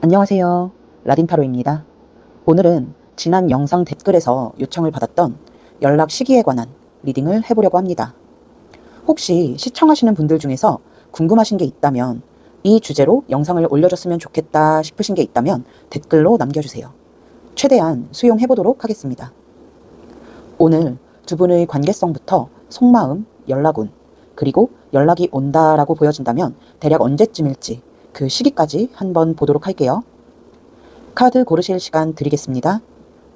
안녕하세요. 라딘타로입니다. 오늘은 지난 영상 댓글에서 요청을 받았던 연락 시기에 관한 리딩을 해보려고 합니다. 혹시 시청하시는 분들 중에서 궁금하신 게 있다면 이 주제로 영상을 올려줬으면 좋겠다 싶으신 게 있다면 댓글로 남겨주세요. 최대한 수용해보도록 하겠습니다. 오늘 두 분의 관계성부터 속마음, 연락운, 그리고 연락이 온다라고 보여진다면 대략 언제쯤일지 그 시기까지 한번 보도록 할게요. 카드 고르실 시간 드리겠습니다.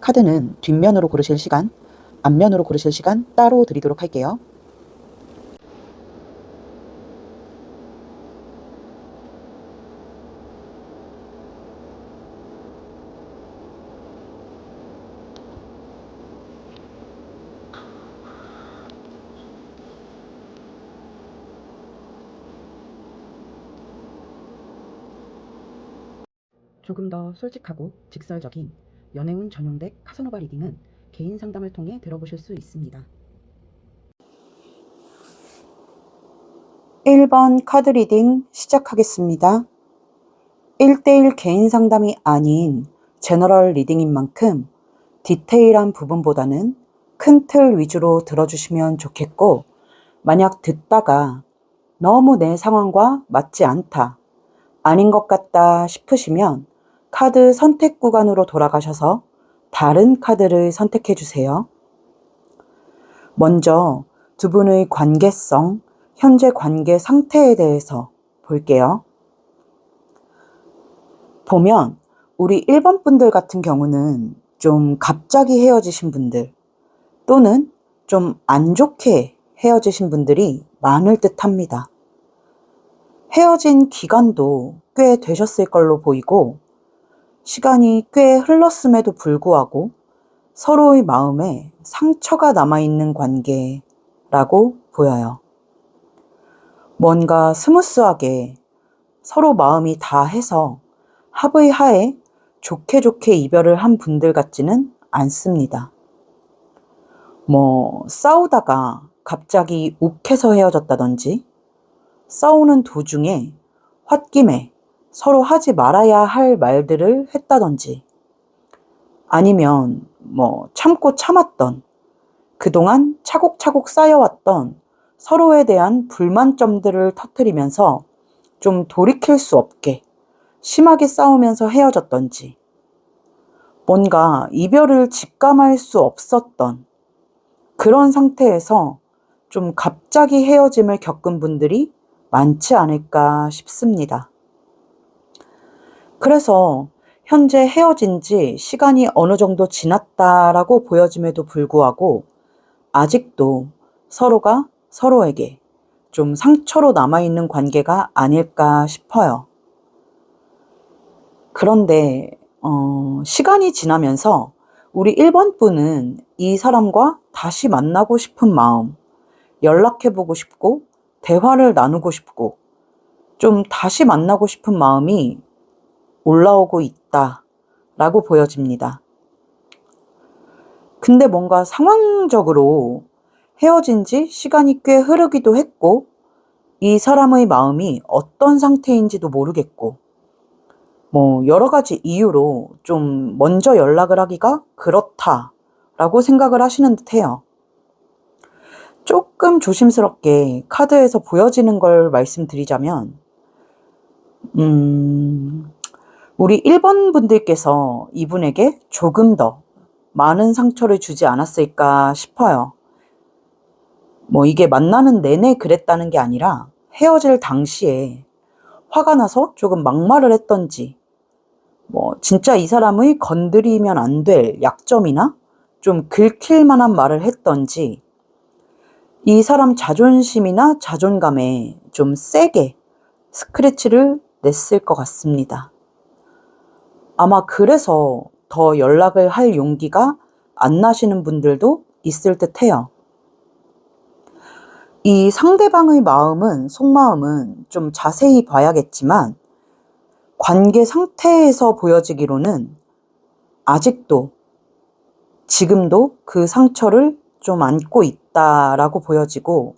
카드는 뒷면으로 고르실 시간, 앞면으로 고르실 시간 따로 드리도록 할게요. 조금 더 솔직하고 직설적인 연애운 전용 덱 카사노바 리딩은 개인 상담을 통해 들어보실 수 있습니다. 1번 카드 리딩 시작하겠습니다. 1대1 개인 상담이 아닌 제너럴 리딩인 만큼 디테일한 부분보다는 큰 틀 위주로 들어주시면 좋겠고, 만약 듣다가 너무 내 상황과 맞지 않다, 아닌 것 같다 싶으시면 카드 선택 구간으로 돌아가셔서 다른 카드를 선택해 주세요. 먼저 두 분의 관계성, 현재 관계 상태에 대해서 볼게요. 보면 우리 1번 분들 같은 경우는 좀 갑자기 헤어지신 분들 또는 좀 안 좋게 헤어지신 분들이 많을 듯 합니다. 헤어진 기간도 꽤 되셨을 걸로 보이고, 시간이 꽤 흘렀음에도 불구하고 서로의 마음에 상처가 남아있는 관계라고 보여요. 뭔가 스무스하게 서로 마음이 다 해서 합의 하에 좋게 좋게 이별을 한 분들 같지는 않습니다. 싸우다가 갑자기 욱해서 헤어졌다든지, 싸우는 도중에 홧김에 서로 하지 말아야 할 말들을 했다든지, 아니면 참고 참았던, 그동안 차곡차곡 쌓여왔던 서로에 대한 불만점들을 터뜨리면서 좀 돌이킬 수 없게 심하게 싸우면서 헤어졌던지, 뭔가 이별을 직감할 수 없었던 그런 상태에서 좀 갑자기 헤어짐을 겪은 분들이 많지 않을까 싶습니다. 그래서 현재 헤어진 지 시간이 어느 정도 지났다라고 보여짐에도 불구하고 아직도 서로가 서로에게 좀 상처로 남아있는 관계가 아닐까 싶어요. 그런데 시간이 지나면서 우리 1번 분은 이 사람과 다시 만나고 싶은 마음, 연락해보고 싶고 대화를 나누고 싶고 좀 다시 만나고 싶은 마음이 올라오고 있다라고 보여집니다. 근데 뭔가 상황적으로 헤어진 지 시간이 꽤 흐르기도 했고, 이 사람의 마음이 어떤 상태인지도 모르겠고, 여러 가지 이유로 좀 먼저 연락을 하기가 그렇다라고 생각을 하시는 듯해요. 조금 조심스럽게 카드에서 보여지는 걸 말씀드리자면, 우리 1번 분들께서 이분에게 조금 더 많은 상처를 주지 않았을까 싶어요. 이게 만나는 내내 그랬다는 게 아니라 헤어질 당시에 화가 나서 조금 막말을 했던지, 진짜 이 사람의 건드리면 안 될 약점이나 좀 긁힐 만한 말을 했던지, 이 사람 자존심이나 자존감에 좀 세게 스크래치를 냈을 것 같습니다. 아마 그래서 더 연락을 할 용기가 안 나시는 분들도 있을 듯 해요. 이 상대방의 마음은, 속마음은 좀 자세히 봐야겠지만 관계 상태에서 보여지기로는 아직도, 지금도 그 상처를 좀 안고 있다라고 보여지고,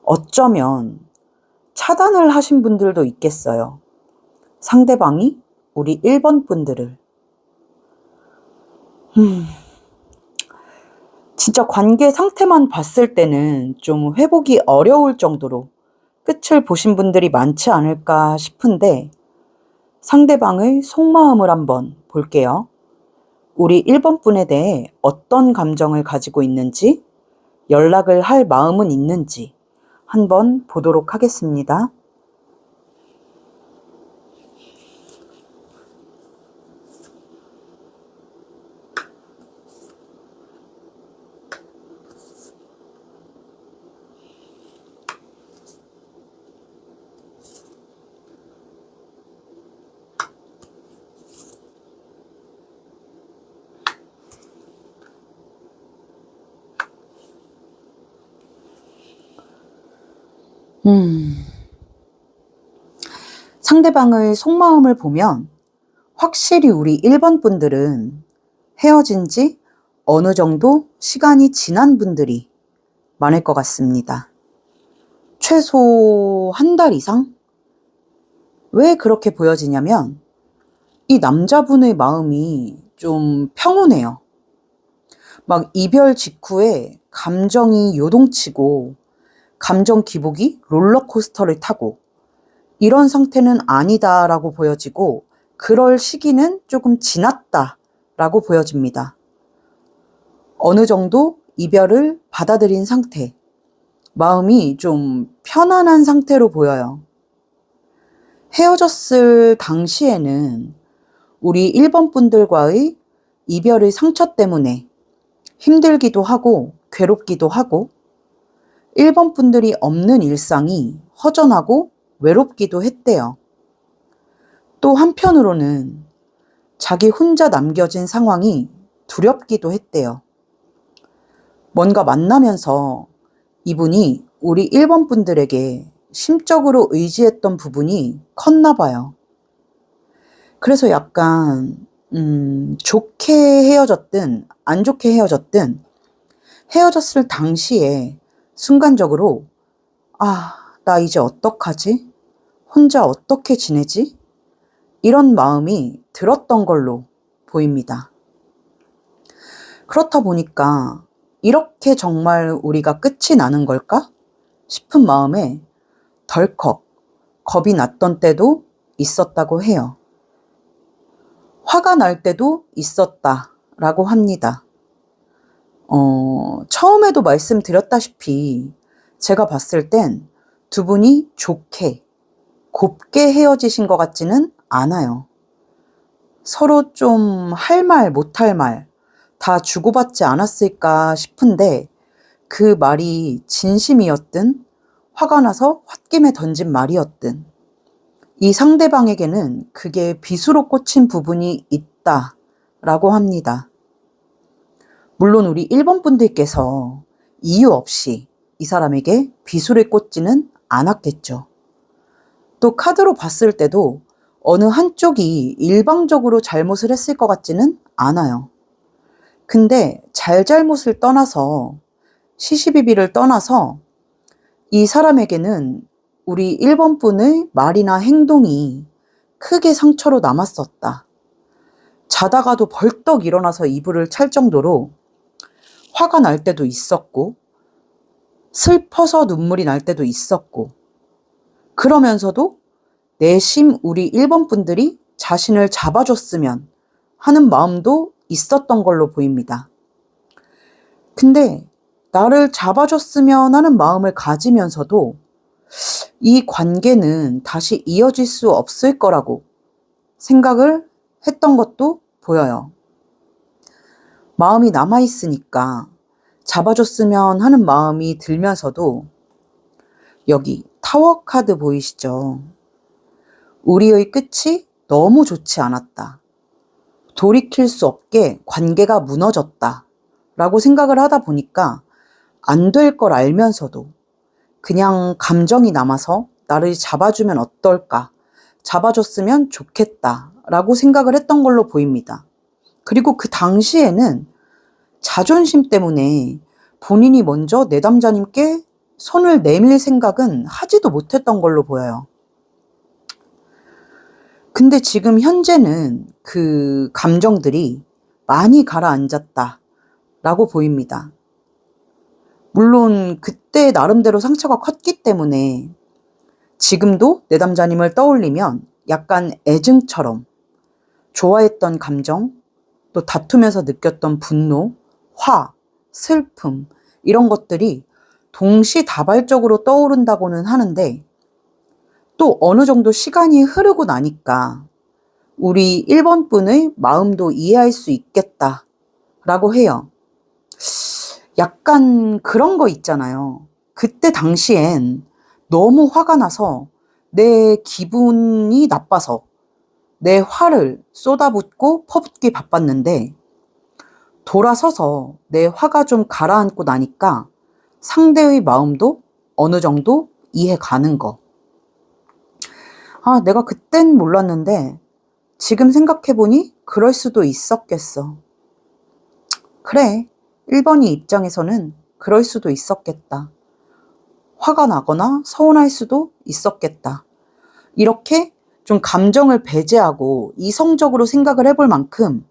어쩌면 차단을 하신 분들도 있겠어요. 상대방이 우리 1번 분들을. 진짜 관계 상태만 봤을 때는 좀 회복이 어려울 정도로 끝을 보신 분들이 많지 않을까 싶은데 상대방의 속마음을 한번 볼게요. 우리 1번 분에 대해 어떤 감정을 가지고 있는지, 연락을 할 마음은 있는지 한번 보도록 하겠습니다. 상대방의 속마음을 보면 확실히 우리 1번 분들은 헤어진 지 어느 정도 시간이 지난 분들이 많을 것 같습니다. 최소 한 달 이상? 왜 그렇게 보여지냐면 이 남자분의 마음이 좀 평온해요. 막 이별 직후에 감정이 요동치고 감정 기복이 롤러코스터를 타고 이런 상태는 아니다라고 보여지고 그럴 시기는 조금 지났다라고 보여집니다. 어느 정도 이별을 받아들인 상태, 마음이 좀 편안한 상태로 보여요. 헤어졌을 당시에는 우리 1번 분들과의 이별의 상처 때문에 힘들기도 하고 괴롭기도 하고 1번 분들이 없는 일상이 허전하고 외롭기도 했대요. 또 한편으로는 자기 혼자 남겨진 상황이 두렵기도 했대요. 뭔가 만나면서 이분이 우리 1번 분들에게 심적으로 의지했던 부분이 컸나 봐요. 그래서 약간 좋게 헤어졌든 안 좋게 헤어졌든 헤어졌을 당시에 순간적으로 나 이제 어떡하지? 혼자 어떻게 지내지? 이런 마음이 들었던 걸로 보입니다. 그렇다 보니까 이렇게 정말 우리가 끝이 나는 걸까 싶은 마음에 덜컥 겁이 났던 때도 있었다고 해요. 화가 날 때도 있었다라고 합니다. 처음에도 말씀드렸다시피 제가 봤을 땐 두 분이 좋게, 곱게 헤어지신 것 같지는 않아요. 서로 좀 할 말, 못할 말 다 주고받지 않았을까 싶은데 그 말이 진심이었든 화가 나서 홧김에 던진 말이었든 이 상대방에게는 그게 비수로 꽂힌 부분이 있다라고 합니다. 물론 우리 1번 분들께서 이유 없이 이 사람에게 비수를 꽂지는 않았겠죠. 또 카드로 봤을 때도 어느 한쪽이 일방적으로 잘못을 했을 것 같지는 않아요. 근데 잘잘못을 떠나서 시시비비를 떠나서 이 사람에게는 우리 1번 분의 말이나 행동이 크게 상처로 남았었다. 자다가도 벌떡 일어나서 이불을 찰 정도로 화가 날 때도 있었고 슬퍼서 눈물이 날 때도 있었고 그러면서도 내심 우리 1번 분들이 자신을 잡아줬으면 하는 마음도 있었던 걸로 보입니다. 근데 나를 잡아줬으면 하는 마음을 가지면서도 이 관계는 다시 이어질 수 없을 거라고 생각을 했던 것도 보여요. 마음이 남아있으니까 잡아줬으면 하는 마음이 들면서도 여기 타워 카드 보이시죠? 우리의 끝이 너무 좋지 않았다. 돌이킬 수 없게 관계가 무너졌다. 라고 생각을 하다 보니까 안 될 걸 알면서도 그냥 감정이 남아서 나를 잡아주면 어떨까? 잡아줬으면 좋겠다. 라고 생각을 했던 걸로 보입니다. 그리고 그 당시에는 자존심 때문에 본인이 먼저 내담자님께 손을 내밀 생각은 하지도 못했던 걸로 보여요. 근데 지금 현재는 그 감정들이 많이 가라앉았다라고 보입니다. 물론 그때 나름대로 상처가 컸기 때문에 지금도 내담자님을 떠올리면 약간 애증처럼 좋아했던 감정, 또 다투면서 느꼈던 분노, 화, 슬픔 이런 것들이 동시다발적으로 떠오른다고는 하는데 또 어느 정도 시간이 흐르고 나니까 우리 1번 분의 마음도 이해할 수 있겠다라고 해요. 약간 그런 거 있잖아요. 그때 당시엔 너무 화가 나서 내 기분이 나빠서 내 화를 쏟아붓고 퍼붓기 바빴는데 돌아서서 내 화가 좀 가라앉고 나니까 상대의 마음도 어느 정도 이해 가는 거. 아, 내가 그땐 몰랐는데 지금 생각해보니 그럴 수도 있었겠어. 그래, 1번이 입장에서는 그럴 수도 있었겠다. 화가 나거나 서운할 수도 있었겠다. 이렇게 좀 감정을 배제하고 이성적으로 생각을 해볼 만큼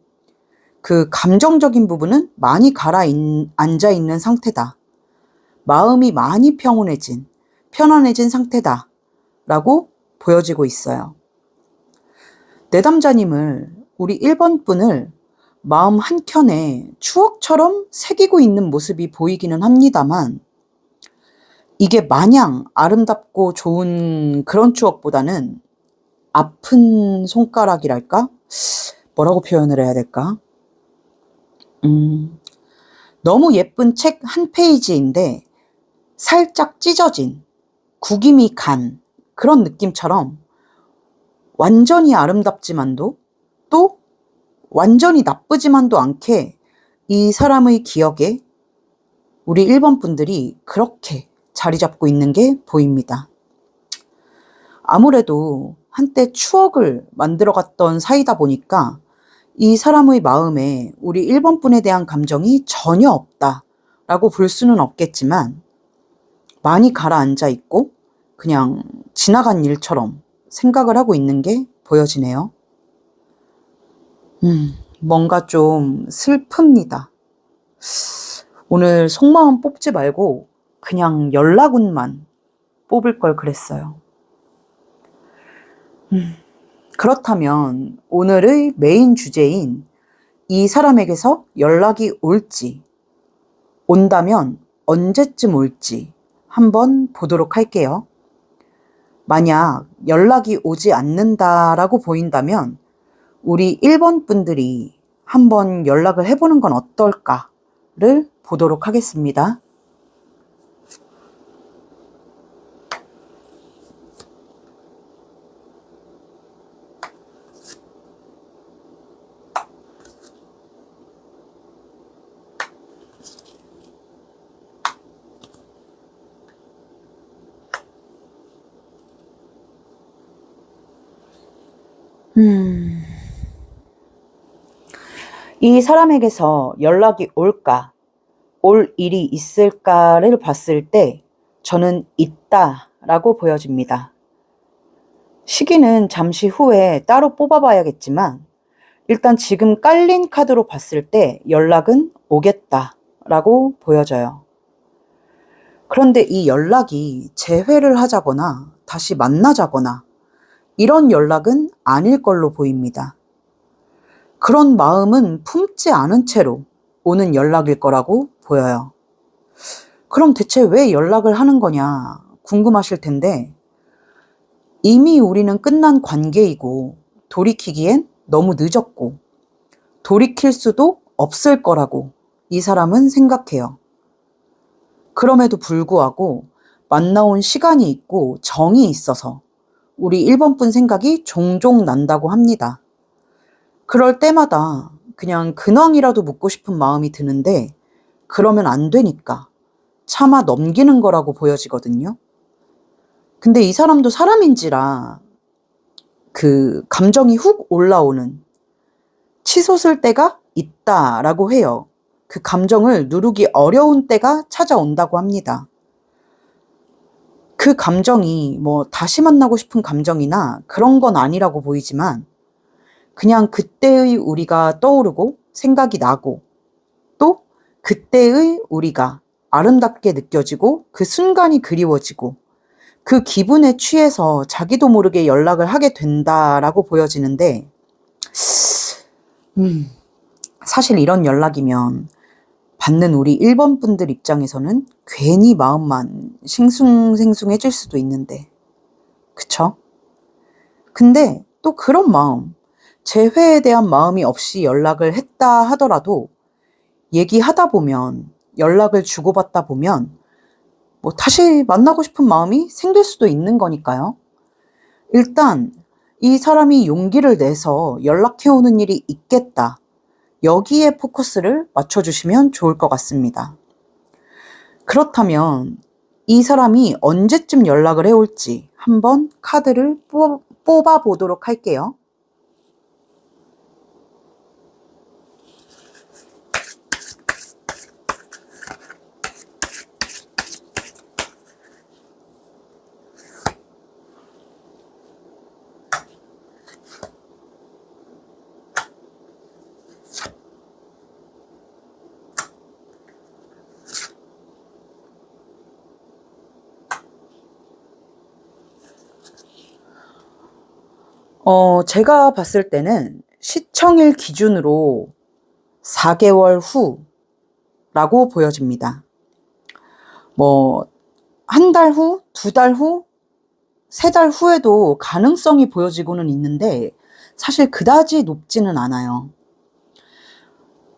그 감정적인 부분은 많이 가라앉아 있는 상태다. 마음이 많이 편안해진 상태다. 라고 보여지고 있어요. 내담자님을 우리 1번 분을 마음 한켠에 추억처럼 새기고 있는 모습이 보이기는 합니다만 이게 마냥 아름답고 좋은 그런 추억보다는 아픈 손가락이랄까? 뭐라고 표현을 해야 될까? 너무 예쁜 책 한 페이지인데 살짝 찢어진 구김이 간 그런 느낌처럼 완전히 아름답지만도 또 완전히 나쁘지만도 않게 이 사람의 기억에 우리 1번 분들이 그렇게 자리 잡고 있는 게 보입니다. 아무래도 한때 추억을 만들어갔던 사이다 보니까 이 사람의 마음에 우리 1번 분에 대한 감정이 전혀 없다라고 볼 수는 없겠지만 많이 가라앉아 있고 그냥 지나간 일처럼 생각을 하고 있는 게 보여지네요. 뭔가 좀 슬픕니다. 오늘 속마음 뽑지 말고 그냥 연락운만 뽑을 걸 그랬어요. 그렇다면 오늘의 메인 주제인 이 사람에게서 연락이 올지, 온다면 언제쯤 올지 한번 보도록 할게요. 만약 연락이 오지 않는다라고 보인다면 우리 1번 분들이 한번 연락을 해보는 건 어떨까를 보도록 하겠습니다. 이 사람에게서 연락이 올까, 올 일이 있을까를 봤을 때 저는 있다라고 보여집니다. 시기는 잠시 후에 따로 뽑아봐야겠지만 일단 지금 깔린 카드로 봤을 때 연락은 오겠다라고 보여져요. 그런데 이 연락이 재회를 하자거나 다시 만나자거나 이런 연락은 아닐 걸로 보입니다. 그런 마음은 품지 않은 채로 오는 연락일 거라고 보여요. 그럼 대체 왜 연락을 하는 거냐 궁금하실 텐데 이미 우리는 끝난 관계이고 돌이키기엔 너무 늦었고 돌이킬 수도 없을 거라고 이 사람은 생각해요. 그럼에도 불구하고 만나온 시간이 있고 정이 있어서 우리 1번 분 생각이 종종 난다고 합니다. 그럴 때마다 그냥 근황이라도 묻고 싶은 마음이 드는데 그러면 안 되니까 차마 넘기는 거라고 보여지거든요. 근데 이 사람도 사람인지라 그 감정이 훅 올라오는 치솟을 때가 있다라고 해요. 그 감정을 누르기 어려운 때가 찾아온다고 합니다. 그 감정이 뭐 다시 만나고 싶은 감정이나 그런 건 아니라고 보이지만 그냥 그때의 우리가 떠오르고 생각이 나고 또 그때의 우리가 아름답게 느껴지고 그 순간이 그리워지고 그 기분에 취해서 자기도 모르게 연락을 하게 된다라고 보여지는데 사실 이런 연락이면 받는 우리 1번 분들 입장에서는 괜히 마음만 싱숭생숭해질 수도 있는데 그쵸? 근데 또 그런 마음, 재회에 대한 마음이 없이 연락을 했다 하더라도 얘기하다 보면 연락을 주고받다 보면 뭐 다시 만나고 싶은 마음이 생길 수도 있는 거니까요. 일단 이 사람이 용기를 내서 연락해오는 일이 있겠다. 여기에 포커스를 맞춰주시면 좋을 것 같습니다. 그렇다면 이 사람이 언제쯤 연락을 해올지 한번 카드를 뽑아보도록 할게요. 제가 봤을 때는 시청일 기준으로 4개월 후라고 보여집니다. 뭐, 한 달 후, 2달 후, 3달 후에도 가능성이 보여지고는 있는데, 사실 그다지 높지는 않아요.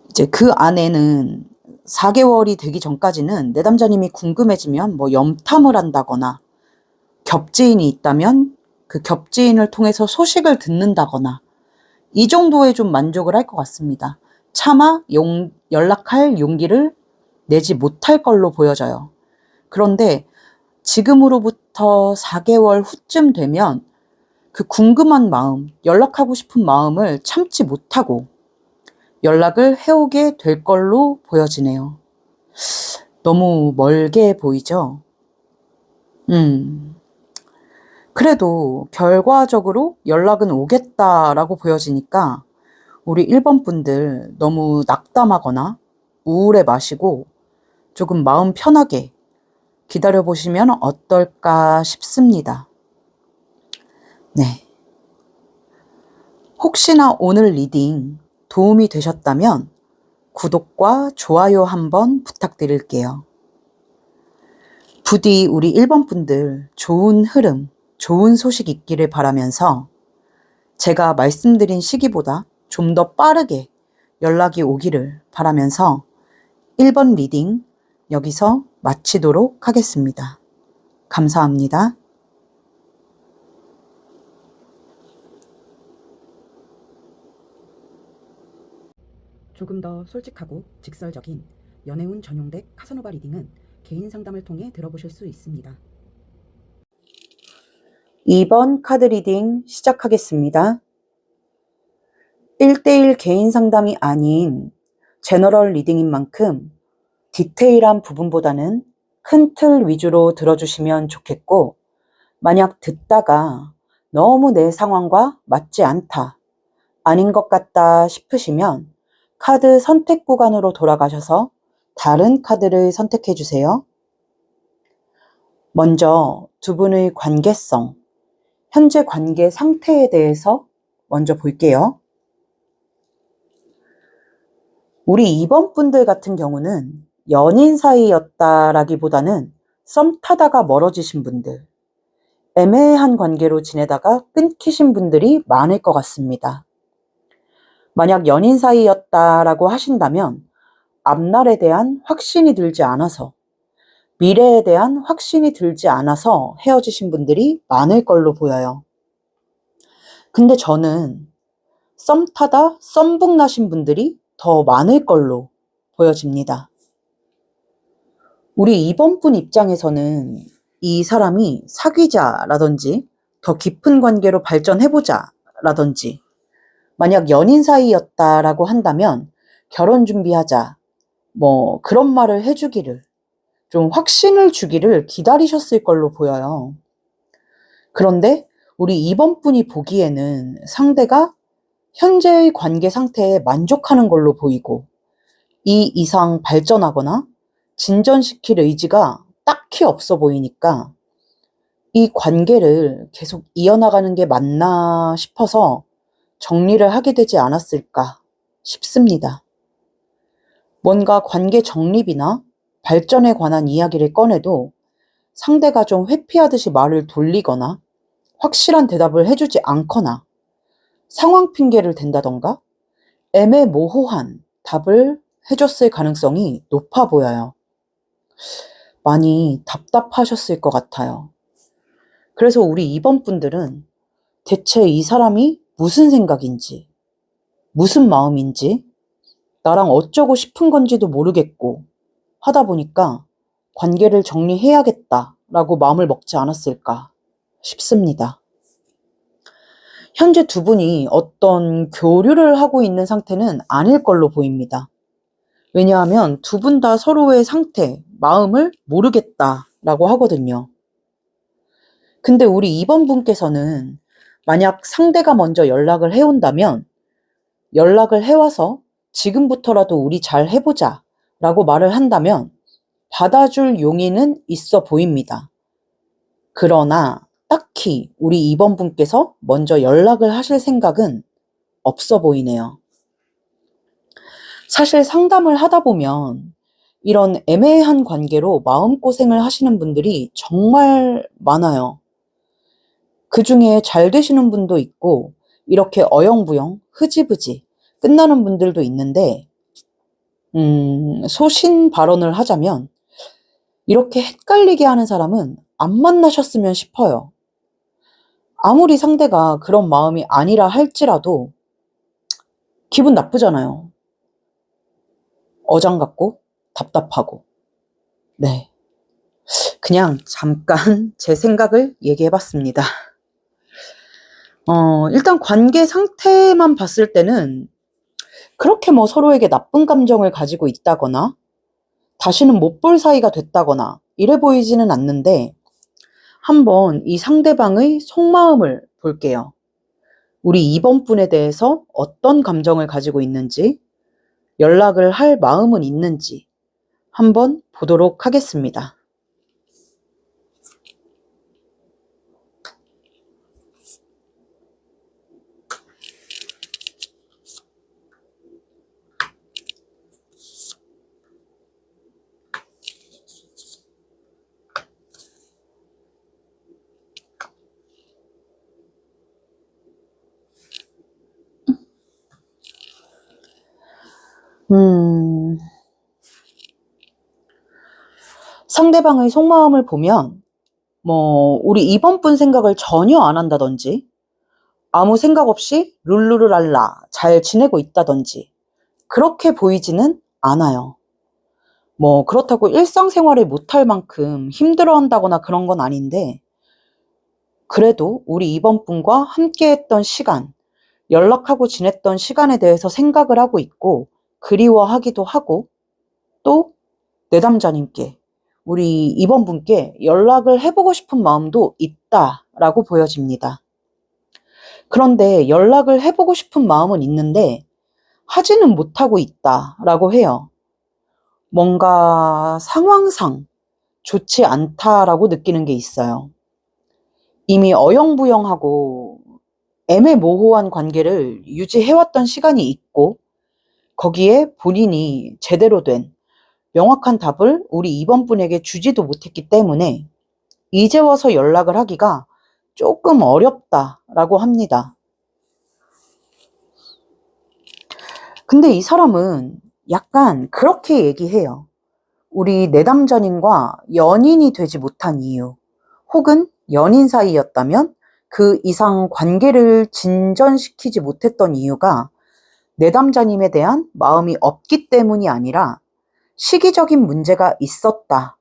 이제 그 안에는 4개월이 되기 전까지는 내담자님이 궁금해지면 뭐 염탐을 한다거나, 겹지인이 있다면 그 겹지인을 통해서 소식을 듣는다거나, 이 정도에 좀 만족을 할 것 같습니다. 차마 연락할 용기를 내지 못할 걸로 보여져요. 그런데 지금으로부터 4개월 후쯤 되면 그 궁금한 마음, 연락하고 싶은 마음을 참지 못하고 연락을 해오게 될 걸로 보여지네요. 너무 멀게 보이죠? 그래도 결과적으로 연락은 오겠다라고 보여지니까 우리 1번 분들 너무 낙담하거나 우울해 마시고 조금 마음 편하게 기다려보시면 어떨까 싶습니다. 네. 혹시나 오늘 리딩 도움이 되셨다면 구독과 좋아요 한번 부탁드릴게요. 부디 우리 1번 분들 좋은 흐름, 좋은 소식 있기를 바라면서 제가 말씀드린 시기보다 좀 더 빠르게 연락이 오기를 바라면서 1번 리딩 여기서 마치도록 하겠습니다. 감사합니다. 조금 더 솔직하고 직설적인 연애운 전용덱 카사노바 리딩은 개인 상담을 통해 들어보실 수 있습니다. 2번 카드 리딩 시작하겠습니다. 1대1 개인 상담이 아닌 제너럴 리딩인 만큼 디테일한 부분보다는 큰 틀 위주로 들어주시면 좋겠고, 만약 듣다가 너무 내 상황과 맞지 않다, 아닌 것 같다 싶으시면 카드 선택 구간으로 돌아가셔서 다른 카드를 선택해 주세요. 먼저 두 분의 관계성, 현재 관계 상태에 대해서 먼저 볼게요. 우리 2번 분들 같은 경우는 연인 사이였다라기보다는 썸 타다가 멀어지신 분들, 애매한 관계로 지내다가 끊기신 분들이 많을 것 같습니다. 만약 연인 사이였다라고 하신다면 앞날에 대한 확신이 들지 않아서, 미래에 대한 확신이 들지 않아서 헤어지신 분들이 많을 걸로 보여요. 근데 저는 썸 타다 썸북 나신 분들이 더 많을 걸로 보여집니다. 우리 2번 분 입장에서는 이 사람이 사귀자라든지 더 깊은 관계로 발전해보자라든지, 만약 연인 사이였다라고 한다면 결혼 준비하자, 뭐 그런 말을 해주기를 좀 확신을 주기를 기다리셨을 걸로 보여요. 그런데 우리 2번 분이 보기에는 상대가 현재의 관계 상태에 만족하는 걸로 보이고 이 이상 발전하거나 진전시킬 의지가 딱히 없어 보이니까 이 관계를 계속 이어나가는 게 맞나 싶어서 정리를 하게 되지 않았을까 싶습니다. 뭔가 관계 정립이나 발전에 관한 이야기를 꺼내도 상대가 좀 회피하듯이 말을 돌리거나 확실한 대답을 해주지 않거나 상황 핑계를 댄다던가 애매모호한 답을 해줬을 가능성이 높아 보여요. 많이 답답하셨을 것 같아요. 그래서 우리 2번 분들은 대체 이 사람이 무슨 생각인지, 무슨 마음인지, 나랑 어쩌고 싶은 건지도 모르겠고 하다 보니까 관계를 정리해야겠다라고 마음을 먹지 않았을까 싶습니다. 현재 두 분이 어떤 교류를 하고 있는 상태는 아닐 걸로 보입니다. 왜냐하면 두 분 다 서로의 상태, 마음을 모르겠다라고 하거든요. 근데 우리 2번 분께서는 만약 상대가 먼저 연락을 해온다면 연락을 해와서 지금부터라도 우리 잘 해보자 라고 말을 한다면 받아줄 용의는 있어 보입니다. 그러나 딱히 우리 2번 분께서 먼저 연락을 하실 생각은 없어 보이네요. 사실 상담을 하다 보면 이런 애매한 관계로 마음고생을 하시는 분들이 정말 많아요. 그 중에 잘 되시는 분도 있고 이렇게 어영부영 흐지부지 끝나는 분들도 있는데 소신 발언을 하자면 이렇게 헷갈리게 하는 사람은 안 만나셨으면 싶어요. 아무리 상대가 그런 마음이 아니라 할지라도 기분 나쁘잖아요. 어장같고 답답하고. 네. 그냥 잠깐 제 생각을 얘기해봤습니다. 일단 관계 상태만 봤을 때는 그렇게 뭐 서로에게 나쁜 감정을 가지고 있다거나 다시는 못 볼 사이가 됐다거나 이래 보이지는 않는데 한번 이 상대방의 속마음을 볼게요. 우리 2번 분에 대해서 어떤 감정을 가지고 있는지, 연락을 할 마음은 있는지 한번 보도록 하겠습니다. 상대방의 속마음을 보면 우리 2번 분 생각을 전혀 안 한다든지 아무 생각 없이 룰루루랄라 잘 지내고 있다든지 그렇게 보이지는 않아요. 그렇다고 일상생활을 못할 만큼 힘들어한다거나 그런 건 아닌데 그래도 우리 2번 분과 함께했던 시간, 연락하고 지냈던 시간에 대해서 생각을 하고 있고 그리워하기도 하고 또 내담자님께 우리 2번 분께 연락을 해보고 싶은 마음도 있다라고 보여집니다. 그런데 연락을 해보고 싶은 마음은 있는데 하지는 못하고 있다라고 해요. 뭔가 상황상 좋지 않다라고 느끼는 게 있어요. 이미 어영부영하고 애매모호한 관계를 유지해왔던 시간이 있고 거기에 본인이 제대로 된 명확한 답을 우리 2번 분에게 주지도 못했기 때문에 이제 와서 연락을 하기가 조금 어렵다라고 합니다. 근데 이 사람은 약간 그렇게 얘기해요. 우리 내담자님과 연인이 되지 못한 이유, 혹은 연인 사이였다면 그 이상 관계를 진전시키지 못했던 이유가 내담자님에 대한 마음이 없기 때문이 아니라 시기적인 문제가 있었다라고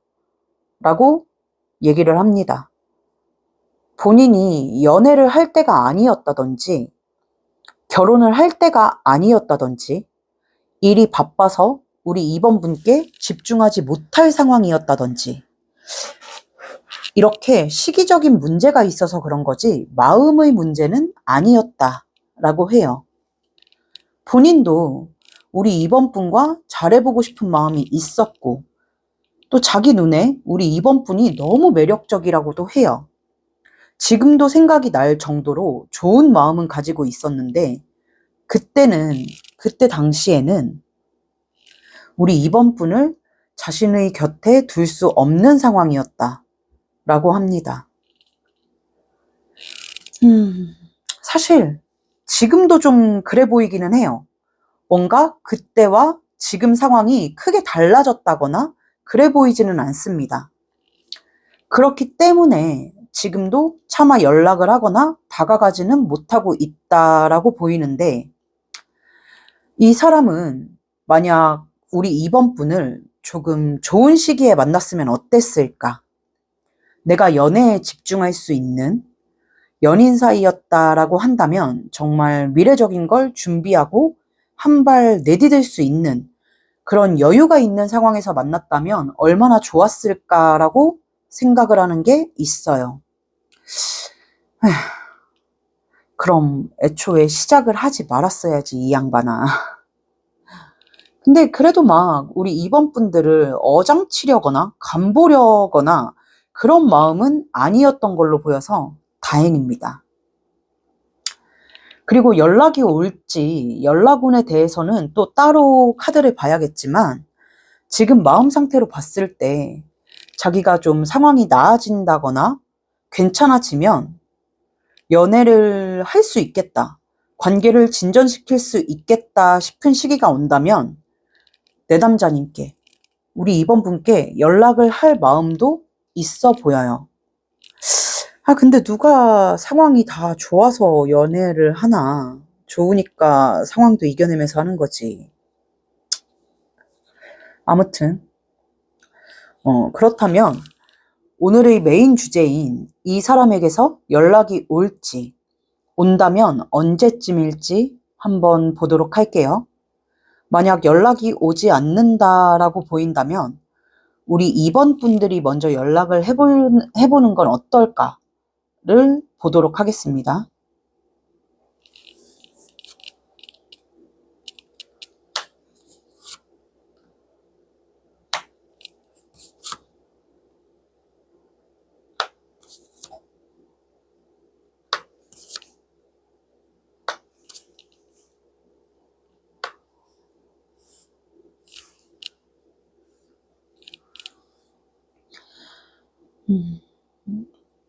얘기를 합니다. 본인이 연애를 할 때가 아니었다든지 결혼을 할 때가 아니었다든지 일이 바빠서 우리 2번 분께 집중하지 못할 상황이었다든지, 이렇게 시기적인 문제가 있어서 그런 거지 마음의 문제는 아니었다라고 해요. 본인도 우리 2번 분과 잘해보고 싶은 마음이 있었고, 또 자기 눈에 우리 2번 분이 너무 매력적이라고도 해요. 지금도 생각이 날 정도로 좋은 마음은 가지고 있었는데, 그때 당시에는 우리 2번 분을 자신의 곁에 둘 수 없는 상황이었다라고 합니다. 사실 지금도 좀 그래 보이기는 해요. 뭔가 그때와 지금 상황이 크게 달라졌다거나 그래 보이지는 않습니다. 그렇기 때문에 지금도 차마 연락을 하거나 다가가지는 못하고 있다라고 보이는데, 이 사람은 만약 우리 2번 분을 조금 좋은 시기에 만났으면 어땠을까? 내가 연애에 집중할 수 있는 연인 사이였다라고 한다면 정말 미래적인 걸 준비하고 한 발 내디딜 수 있는 그런 여유가 있는 상황에서 만났다면 얼마나 좋았을까라고 생각을 하는 게 있어요. 그럼 애초에 시작을 하지 말았어야지, 이 양반아. 근데 그래도 막 우리 2번 분들을 어장치려거나 간보려거나 그런 마음은 아니었던 걸로 보여서 다행입니다. 그리고 연락이 올지 연락운에 대해서는 또 따로 카드를 봐야겠지만, 지금 마음 상태로 봤을 때 자기가 좀 상황이 나아진다거나 괜찮아지면 연애를 할 수 있겠다, 관계를 진전시킬 수 있겠다 싶은 시기가 온다면 내담자님께, 우리 2번 분께 연락을 할 마음도 있어 보여요. 근데 누가 상황이 다 좋아서 연애를 하나? 좋으니까 상황도 이겨내면서 하는 거지. 아무튼 그렇다면 오늘의 메인 주제인 이 사람에게서 연락이 올지, 온다면 언제쯤일지 한번 보도록 할게요. 만약 연락이 오지 않는다라고 보인다면 우리 2번 분들이 먼저 연락을 해보는 건 어떨까를 보도록 하겠습니다.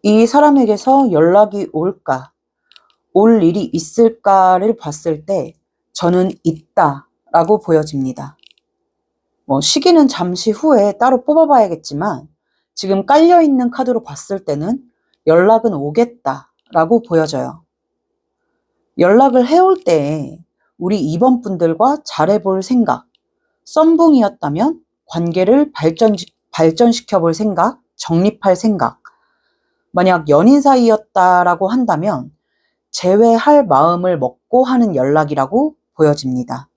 이 사람에게서 연락이 올까, 올 일이 있을까를 봤을 때 저는 있다라고 보여집니다. 시기는 잠시 후에 따로 뽑아봐야겠지만 지금 깔려있는 카드로 봤을 때는 연락은 오겠다라고 보여져요. 연락을 해올 때 우리 2번 분들과 잘해볼 생각, 썸붕이었다면 관계를 발전시켜볼 생각, 정립할 생각, 만약 연인 사이였다라고 한다면 재회할 마음을 먹고 하는 연락이라고 보여집니다.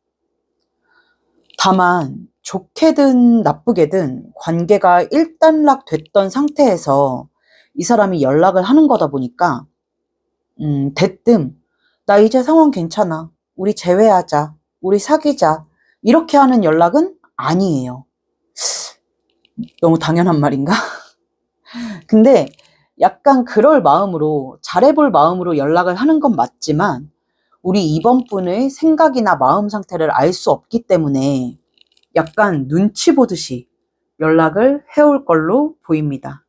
다만 좋게든 나쁘게든 관계가 일단락 됐던 상태에서 이 사람이 연락을 하는 거다 보니까 대뜸 나 이제 상황 괜찮아, 우리 재회하자, 우리 사귀자, 이렇게 하는 연락은 아니에요. 너무 당연한 말인가? 근데 약간 그럴 마음으로, 잘해볼 마음으로 연락을 하는 건 맞지만 우리 2번 분의 생각이나 마음 상태를 알 수 없기 때문에 약간 눈치 보듯이 연락을 해올 걸로 보입니다.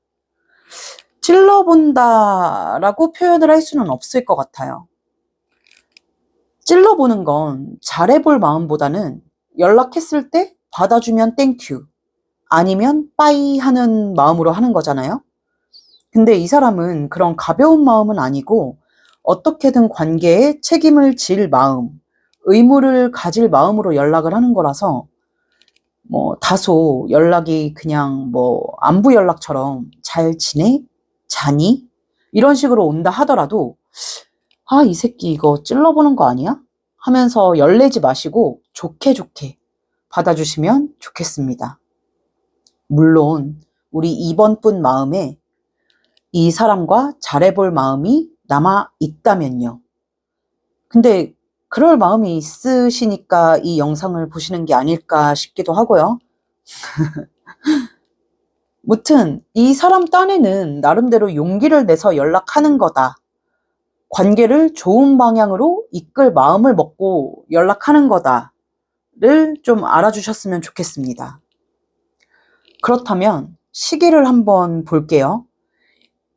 찔러본다라고 표현을 할 수는 없을 것 같아요. 찔러보는 건 잘해볼 마음보다는 연락했을 때 받아주면 땡큐, 아니면 빠이 하는 마음으로 하는 거잖아요. 근데 이 사람은 그런 가벼운 마음은 아니고 어떻게든 관계에 책임을 질 마음, 의무를 가질 마음으로 연락을 하는 거라서 다소 연락이 그냥 안부 연락처럼 잘 지내? 자니? 이런 식으로 온다 하더라도 이 새끼 이거 찔러보는 거 아니야? 하면서 열내지 마시고 좋게 받아주시면 좋겠습니다. 물론 우리 2번 분 마음에 이 사람과 잘해볼 마음이 남아 있다면요. 근데 그럴 마음이 있으시니까 이 영상을 보시는 게 아닐까 싶기도 하고요. 무튼 이 사람 딴에는 나름대로 용기를 내서 연락하는 거다. 관계를 좋은 방향으로 이끌 마음을 먹고 연락하는 거다를 좀 알아주셨으면 좋겠습니다. 그렇다면 시기를 한번 볼게요.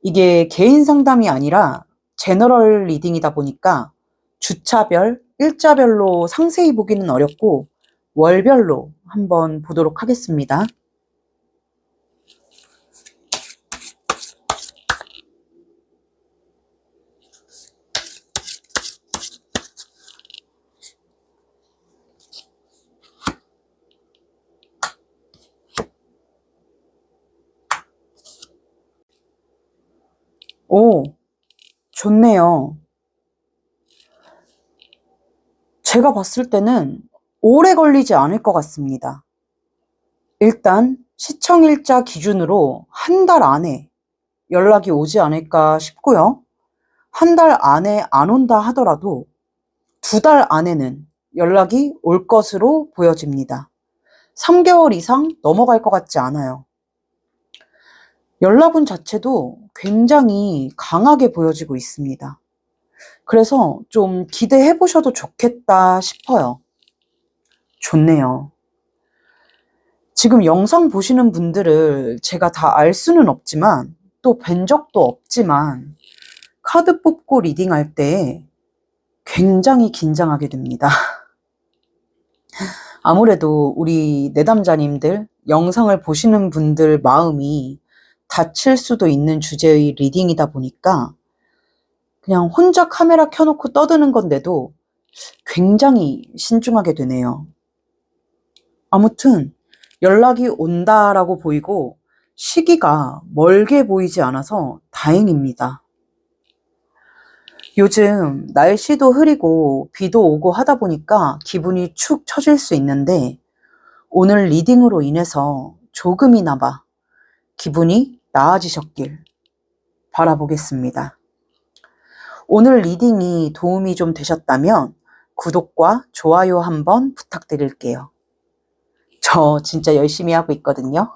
이게 개인 상담이 아니라 제너럴 리딩이다 보니까 주차별, 일자별로 상세히 보기는 어렵고 월별로 한번 보도록 하겠습니다. 오, 좋네요. 제가 봤을 때는 오래 걸리지 않을 것 같습니다. 일단 시청일자 기준으로 한 달 안에 연락이 오지 않을까 싶고요. 한 달 안에 안 온다 하더라도 2달 안에는 연락이 올 것으로 보여집니다. 3개월 이상 넘어갈 것 같지 않아요. 연락운 자체도 굉장히 강하게 보여지고 있습니다. 그래서 좀 기대해 보셔도 좋겠다 싶어요. 좋네요. 지금 영상 보시는 분들을 제가 다 알 수는 없지만 또 뵌 적도 없지만 카드 뽑고 리딩할 때 굉장히 긴장하게 됩니다. 아무래도 우리 내담자님들, 영상을 보시는 분들 마음이 다칠 수도 있는 주제의 리딩이다 보니까 그냥 혼자 카메라 켜놓고 떠드는 건데도 굉장히 신중하게 되네요. 아무튼 연락이 온다라고 보이고 시기가 멀게 보이지 않아서 다행입니다. 요즘 날씨도 흐리고 비도 오고 하다 보니까 기분이 축 처질 수 있는데 오늘 리딩으로 인해서 조금이나마 기분이 나아지셨길 바라보겠습니다. 오늘 리딩이 도움이 좀 되셨다면 구독과 좋아요 한번 부탁드릴게요. 저 진짜 열심히 하고 있거든요.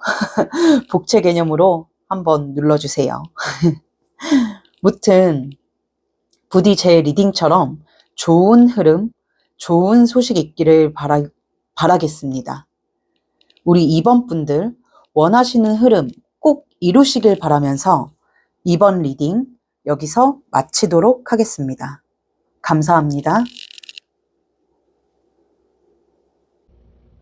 복채 개념으로 한번 눌러주세요. 무튼 부디 제 리딩처럼 좋은 흐름, 좋은 소식 있기를 바라겠습니다. 우리 2번 분들 원하시는 흐름 꼭 이루시길 바라면서 이번 리딩 여기서 마치도록 하겠습니다. 감사합니다.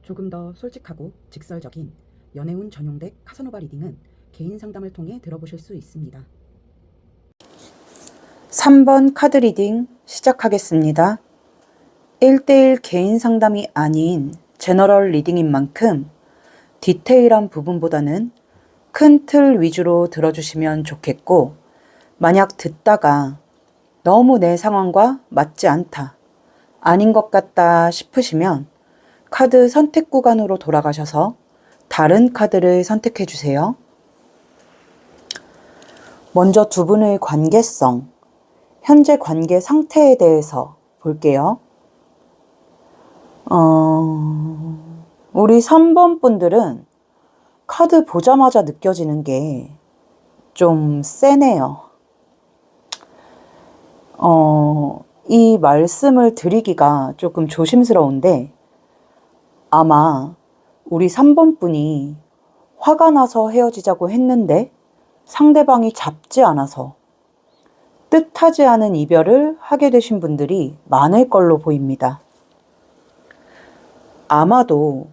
조금 더 솔직하고 직설적인 연애운 전용 덱 카사노바 리딩은 개인 상담을 통해 들어보실 수 있습니다. 3번 카드 리딩 시작하겠습니다. 1대1 개인 상담이 아닌 제너럴 리딩인 만큼 디테일한 부분보다는 큰 틀 위주로 들어주시면 좋겠고, 만약 듣다가 너무 내 상황과 맞지 않다, 아닌 것 같다 싶으시면 카드 선택 구간으로 돌아가셔서 다른 카드를 선택해 주세요. 먼저 두 분의 관계성, 현재 관계 상태에 대해서 볼게요. 우리 3번 분들은 카드 보자마자 느껴지는 게 좀 세네요. 이 말씀을 드리기가 조금 조심스러운데 아마 우리 3번 분이 화가 나서 헤어지자고 했는데 상대방이 잡지 않아서 뜻하지 않은 이별을 하게 되신 분들이 많을 걸로 보입니다. 아마도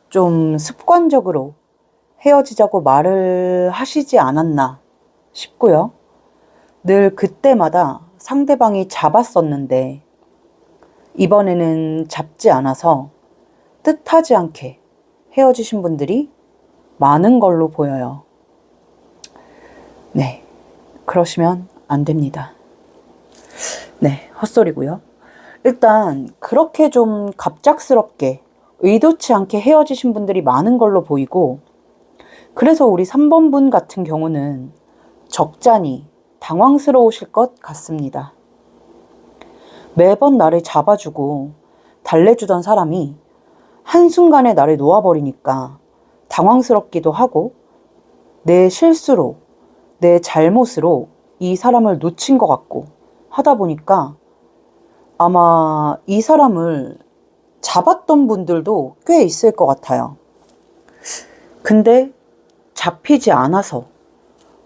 좀 습관적으로 헤어지자고 말을 하시지 않았나 싶고요. 늘 그때마다 상대방이 잡았었는데 이번에는 잡지 않아서 뜻하지 않게 헤어지신 분들이 많은 걸로 보여요. 네, 그러시면 안 됩니다. 네, 헛소리고요. 일단 그렇게 좀 갑작스럽게 의도치 않게 헤어지신 분들이 많은 걸로 보이고, 그래서 우리 3번 분 같은 경우는 적잖이 당황스러우실 것 같습니다. 매번 나를 잡아주고 달래주던 사람이 한순간에 나를 놓아버리니까 당황스럽기도 하고, 내 실수로, 내 잘못으로 이 사람을 놓친 것 같고 하다 보니까 아마 이 사람을 잡았던 분들도 꽤 있을 것 같아요. 근데 잡히지 않아서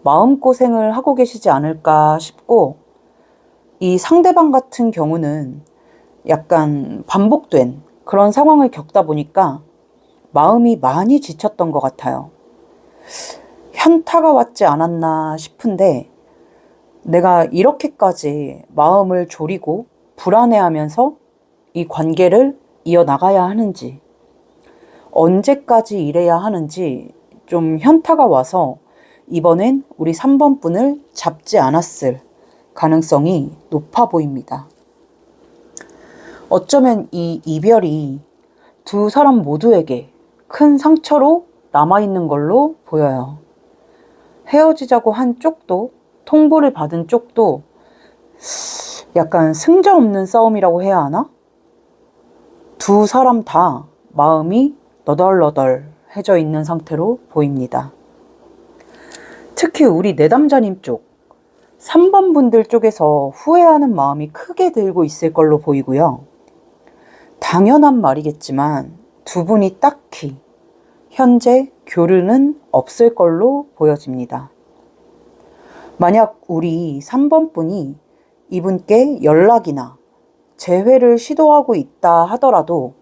마음고생을 하고 계시지 않을까 싶고, 이 상대방 같은 경우는 약간 반복된 그런 상황을 겪다 보니까 마음이 많이 지쳤던 것 같아요. 현타가 왔지 않았나 싶은데, 내가 이렇게까지 마음을 졸이고 불안해하면서 이 관계를 이어나가야 하는지, 언제까지 이래야 하는지 좀 현타가 와서 이번엔 우리 3번 분을 잡지 않았을 가능성이 높아 보입니다. 어쩌면 이 이별이 두 사람 모두에게 큰 상처로 남아있는 걸로 보여요. 헤어지자고 한 쪽도, 통보를 받은 쪽도 약간 승자 없는 싸움이라고 해야 하나? 두 사람 다 마음이 너덜너덜해져 있는 상태로 보입니다. 특히 우리 내담자님 쪽, 3번 분들 쪽에서 후회하는 마음이 크게 들고 있을 걸로 보이고요. 당연한 말이겠지만 두 분이 딱히 현재 교류는 없을 걸로 보여집니다. 만약 우리 3번 분이 이분께 연락이나 재회를 시도하고 있다 하더라도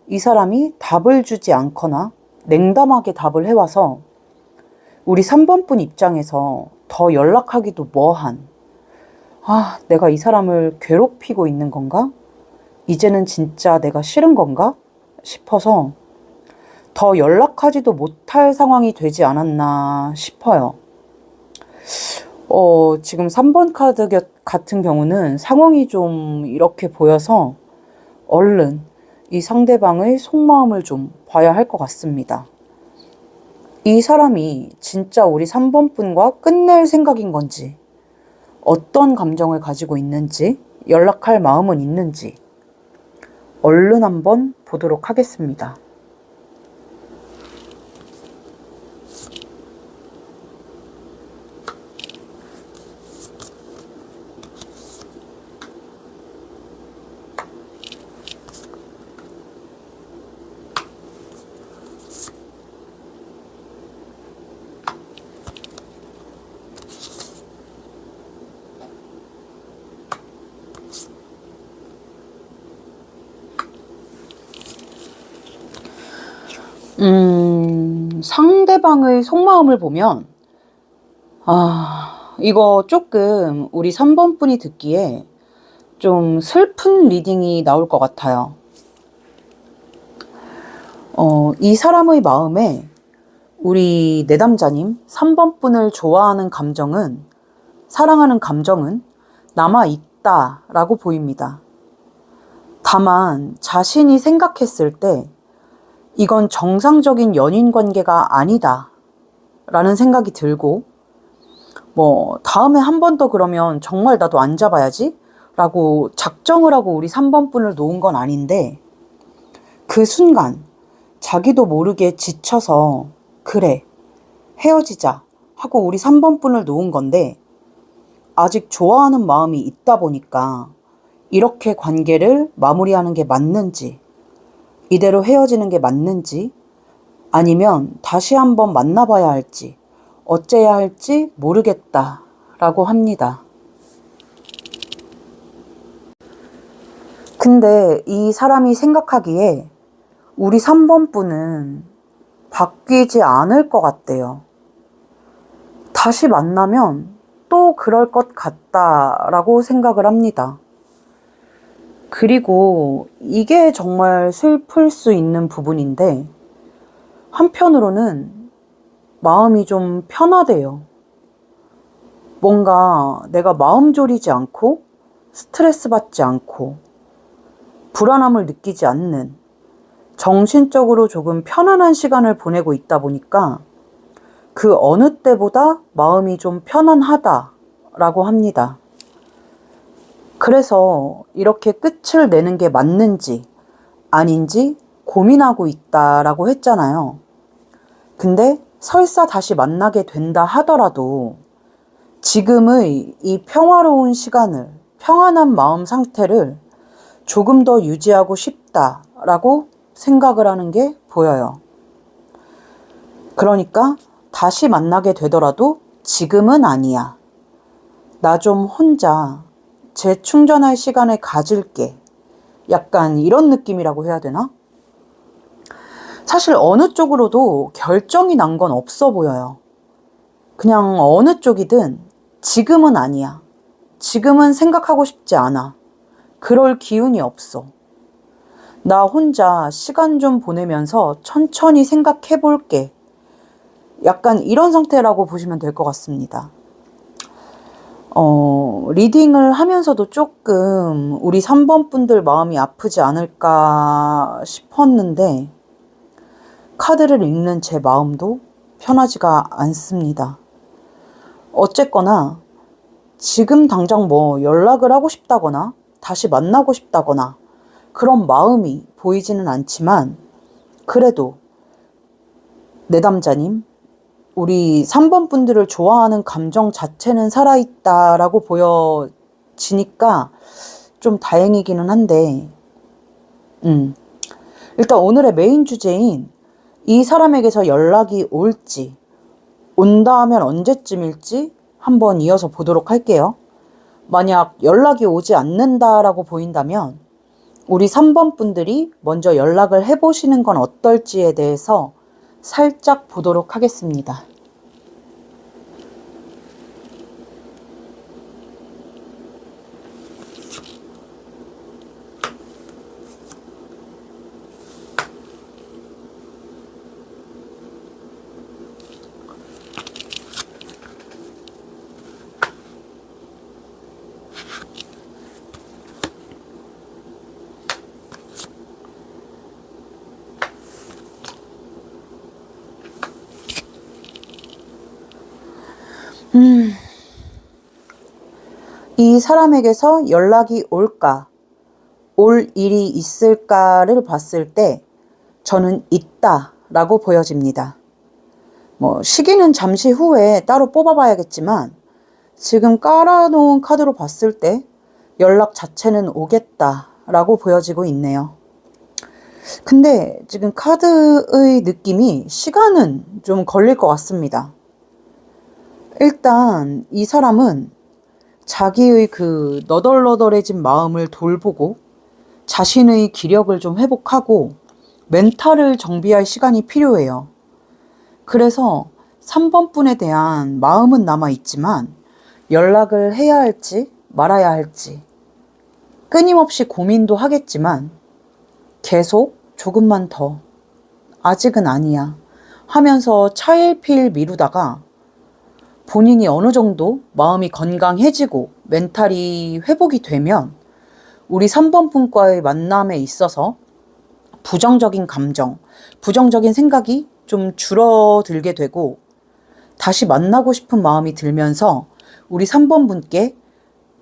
이 사람이 답을 주지 않거나 냉담하게 답을 해와서 우리 3번 분 입장에서 더 연락하기도 뭐한, 내가 이 사람을 괴롭히고 있는 건가? 이제는 진짜 내가 싫은 건가? 싶어서 더 연락하지도 못할 상황이 되지 않았나 싶어요. 지금 3번 카드 같은 경우는 상황이 좀 이렇게 보여서 얼른 이 상대방의 속마음을 좀 봐야 할 것 같습니다. 이 사람이 진짜 우리 3번 분과 끝낼 생각인 건지, 어떤 감정을 가지고 있는지, 연락할 마음은 있는지 얼른 한번 보도록 하겠습니다. 상대방의 속마음을 보면, 이거 조금 우리 3번 분이 듣기에 좀 슬픈 리딩이 나올 것 같아요. 이 사람의 마음에 우리 내담자님 3번 분을 좋아하는 감정은, 사랑하는 감정은 남아있다라고 보입니다. 다만 자신이 생각했을 때 이건 정상적인 연인 관계가 아니다 라는 생각이 들고, 다음에 한 번 더 그러면 정말 나도 안 잡아야지 라고 작정을 하고 우리 3번 분을 놓은 건 아닌데, 그 순간 자기도 모르게 지쳐서 그래 헤어지자 하고 우리 3번 분을 놓은 건데, 아직 좋아하는 마음이 있다 보니까 이렇게 관계를 마무리하는 게 맞는지, 이대로 헤어지는 게 맞는지, 아니면 다시 한번 만나봐야 할지 어째야 할지 모르겠다라고 합니다. 근데 이 사람이 생각하기에 우리 3번 분은 바뀌지 않을 것 같대요. 다시 만나면 또 그럴 것 같다라고 생각을 합니다. 그리고 이게 정말 슬플 수 있는 부분인데, 한편으로는 마음이 좀 편하대요. 뭔가 내가 마음 졸이지 않고 스트레스 받지 않고 불안함을 느끼지 않는 정신적으로 조금 편안한 시간을 보내고 있다 보니까 그 어느 때보다 마음이 좀 편안하다라고 합니다. 그래서 이렇게 끝을 내는 게 맞는지 아닌지 고민하고 있다라고 했잖아요. 근데 설사 다시 만나게 된다 하더라도 지금의 이 평화로운 시간을, 평안한 마음 상태를 조금 더 유지하고 싶다라고 생각을 하는 게 보여요. 그러니까 다시 만나게 되더라도 지금은 아니야. 나 좀 혼자 재충전할 시간을 가질게. 약간 이런 느낌이라고 해야 되나? 사실 어느 쪽으로도 결정이 난 건 없어 보여요. 그냥 어느 쪽이든 지금은 아니야. 지금은 생각하고 싶지 않아. 그럴 기운이 없어. 나 혼자 시간 좀 보내면서 천천히 생각해 볼게. 약간 이런 상태라고 보시면 될 것 같습니다. 리딩을 하면서도 조금 우리 3번 분들 마음이 아프지 않을까 싶었는데 카드를 읽는 제 마음도 편하지가 않습니다. 어쨌거나 지금 당장 뭐 연락을 하고 싶다거나 다시 만나고 싶다거나 그런 마음이 보이지는 않지만 그래도 내담자님, 우리 3번 분들을 좋아하는 감정 자체는 살아있다라고 보여지니까 좀 다행이기는 한데 일단 오늘의 메인 주제인 이 사람에게서 연락이 올지 온다 하면 언제쯤일지 한번 이어서 보도록 할게요. 만약 연락이 오지 않는다라고 보인다면 우리 3번 분들이 먼저 연락을 해보시는 건 어떨지에 대해서 살짝 보도록 하겠습니다. 이 사람에게서 연락이 올까, 올 일이 있을까를 봤을 때 저는 있다라고 보여집니다. 시기는 잠시 후에 따로 뽑아봐야겠지만 지금 깔아놓은 카드로 봤을 때 연락 자체는 오겠다라고 보여지고 있네요. 근데 지금 카드의 느낌이 시간은 좀 걸릴 것 같습니다. 일단 이 사람은 자기의 그 너덜너덜해진 마음을 돌보고 자신의 기력을 좀 회복하고 멘탈을 정비할 시간이 필요해요. 그래서 3번 분에 대한 마음은 남아있지만 연락을 해야 할지 말아야 할지 끊임없이 고민도 하겠지만 계속 조금만 더 아직은 아니야 하면서 차일피일 미루다가 본인이 어느 정도 마음이 건강해지고 멘탈이 회복이 되면 우리 3번 분과의 만남에 있어서 부정적인 감정, 부정적인 생각이 좀 줄어들게 되고 다시 만나고 싶은 마음이 들면서 우리 3번 분께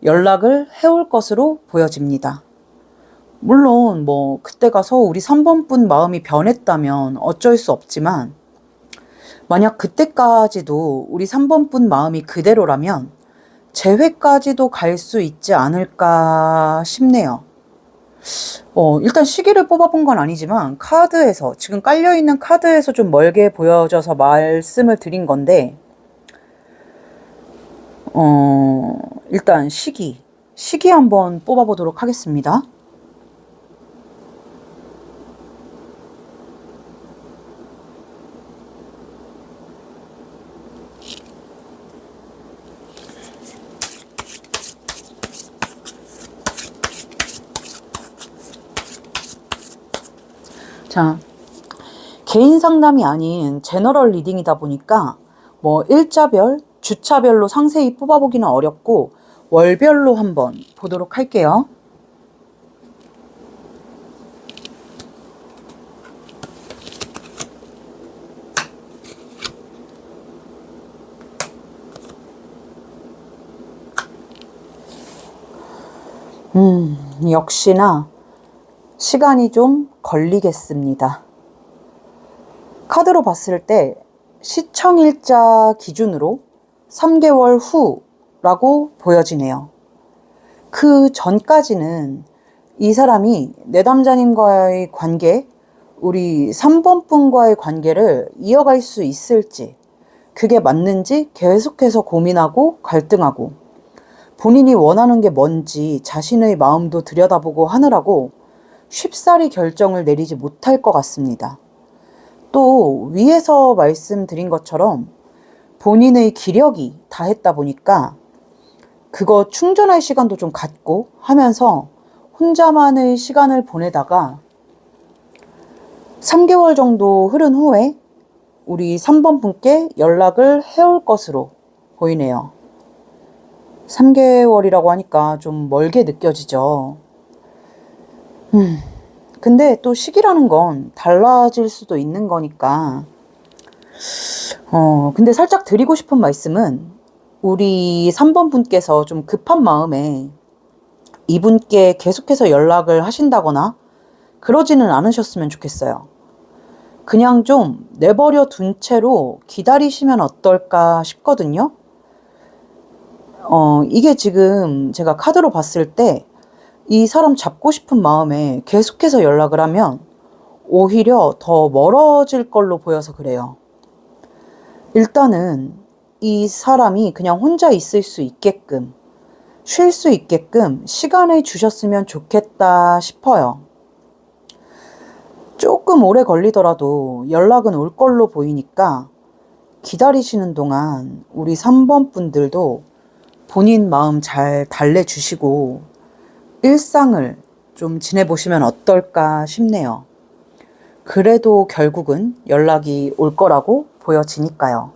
연락을 해올 것으로 보여집니다. 물론 그때 가서 우리 3번 분 마음이 변했다면 어쩔 수 없지만 만약 그때까지도 우리 3번 분 마음이 그대로라면 재회까지도 갈 수 있지 않을까 싶네요. 일단 시기를 뽑아본 건 아니지만 카드에서 지금 깔려있는 카드에서 좀 멀게 보여져서 말씀을 드린 건데 일단 시기 한번 뽑아보도록 하겠습니다. 자, 개인 상담이 아닌 제너럴 리딩이다 보니까 일자별, 주차별로 상세히 뽑아보기는 어렵고 월별로 한번 보도록 할게요. 역시나 시간이 좀 걸리겠습니다. 카드로 봤을 때 시청일자 기준으로 3개월 후라고 보여지네요. 그 전까지는 이 사람이 내담자님과의 관계, 우리 3번 분과의 관계를 이어갈 수 있을지, 그게 맞는지 계속해서 고민하고 갈등하고, 본인이 원하는 게 뭔지 자신의 마음도 들여다보고 하느라고 쉽사리 결정을 내리지 못할 것 같습니다. 또 위에서 말씀드린 것처럼 본인의 기력이 다했다 보니까 그거 충전할 시간도 좀 갖고 하면서 혼자만의 시간을 보내다가 3개월 정도 흐른 후에 우리 3번 분께 연락을 해올 것으로 보이네요. 3개월이라고 하니까 좀 멀게 느껴지죠. 근데 또 시기라는 건 달라질 수도 있는 거니까. 근데 살짝 드리고 싶은 말씀은 우리 3번 분께서 좀 급한 마음에 이분께 계속해서 연락을 하신다거나 그러지는 않으셨으면 좋겠어요. 그냥 좀 내버려 둔 채로 기다리시면 어떨까 싶거든요. 이게 지금 제가 카드로 봤을 때 이 사람 잡고 싶은 마음에 계속해서 연락을 하면 오히려 더 멀어질 걸로 보여서 그래요. 일단은 이 사람이 그냥 혼자 있을 수 있게끔, 쉴 수 있게끔 시간을 주셨으면 좋겠다 싶어요. 조금 오래 걸리더라도 연락은 올 걸로 보이니까 기다리시는 동안 우리 3번 분들도 본인 마음 잘 달래주시고 일상을 좀 지내보시면 어떨까 싶네요. 그래도 결국은 연락이 올 거라고 보여지니까요.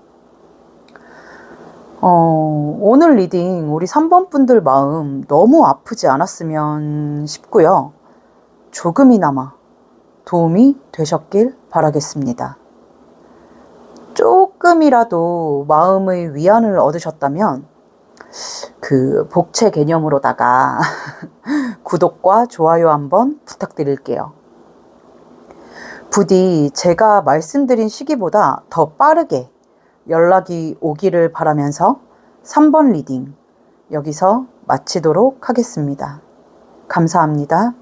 오늘 리딩 우리 3번 분들 마음 너무 아프지 않았으면 싶고요. 조금이나마 도움이 되셨길 바라겠습니다. 조금이라도 마음의 위안을 얻으셨다면 그 복채 개념으로다가 구독과 좋아요 한번 부탁드릴게요. 부디 제가 말씀드린 시기보다 더 빠르게 연락이 오기를 바라면서 3번 리딩 여기서 마치도록 하겠습니다. 감사합니다.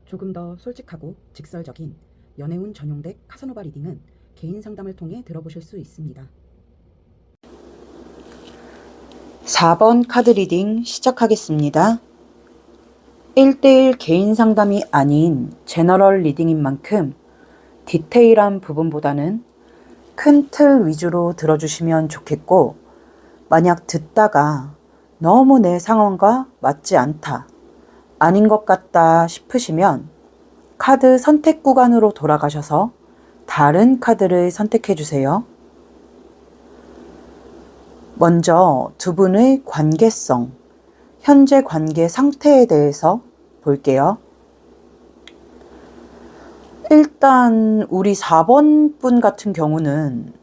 조금 더 솔직하고 직설적인 연애운 전용덱 카사노바 리딩은 개인 상담을 통해 들어보실 수 있습니다. 4번 카드 리딩 시작하겠습니다. 1대1 개인 상담이 아닌 제너럴 리딩인 만큼 디테일한 부분보다는 큰 틀 위주로 들어주시면 좋겠고, 만약 듣다가 너무 내 상황과 맞지 않다, 아닌 것 같다 싶으시면 카드 선택 구간으로 돌아가셔서 다른 카드를 선택해 주세요. 먼저 두 분의 관계성, 현재 관계 상태에 대해서 볼게요. 일단 우리 4번 분 같은 경우는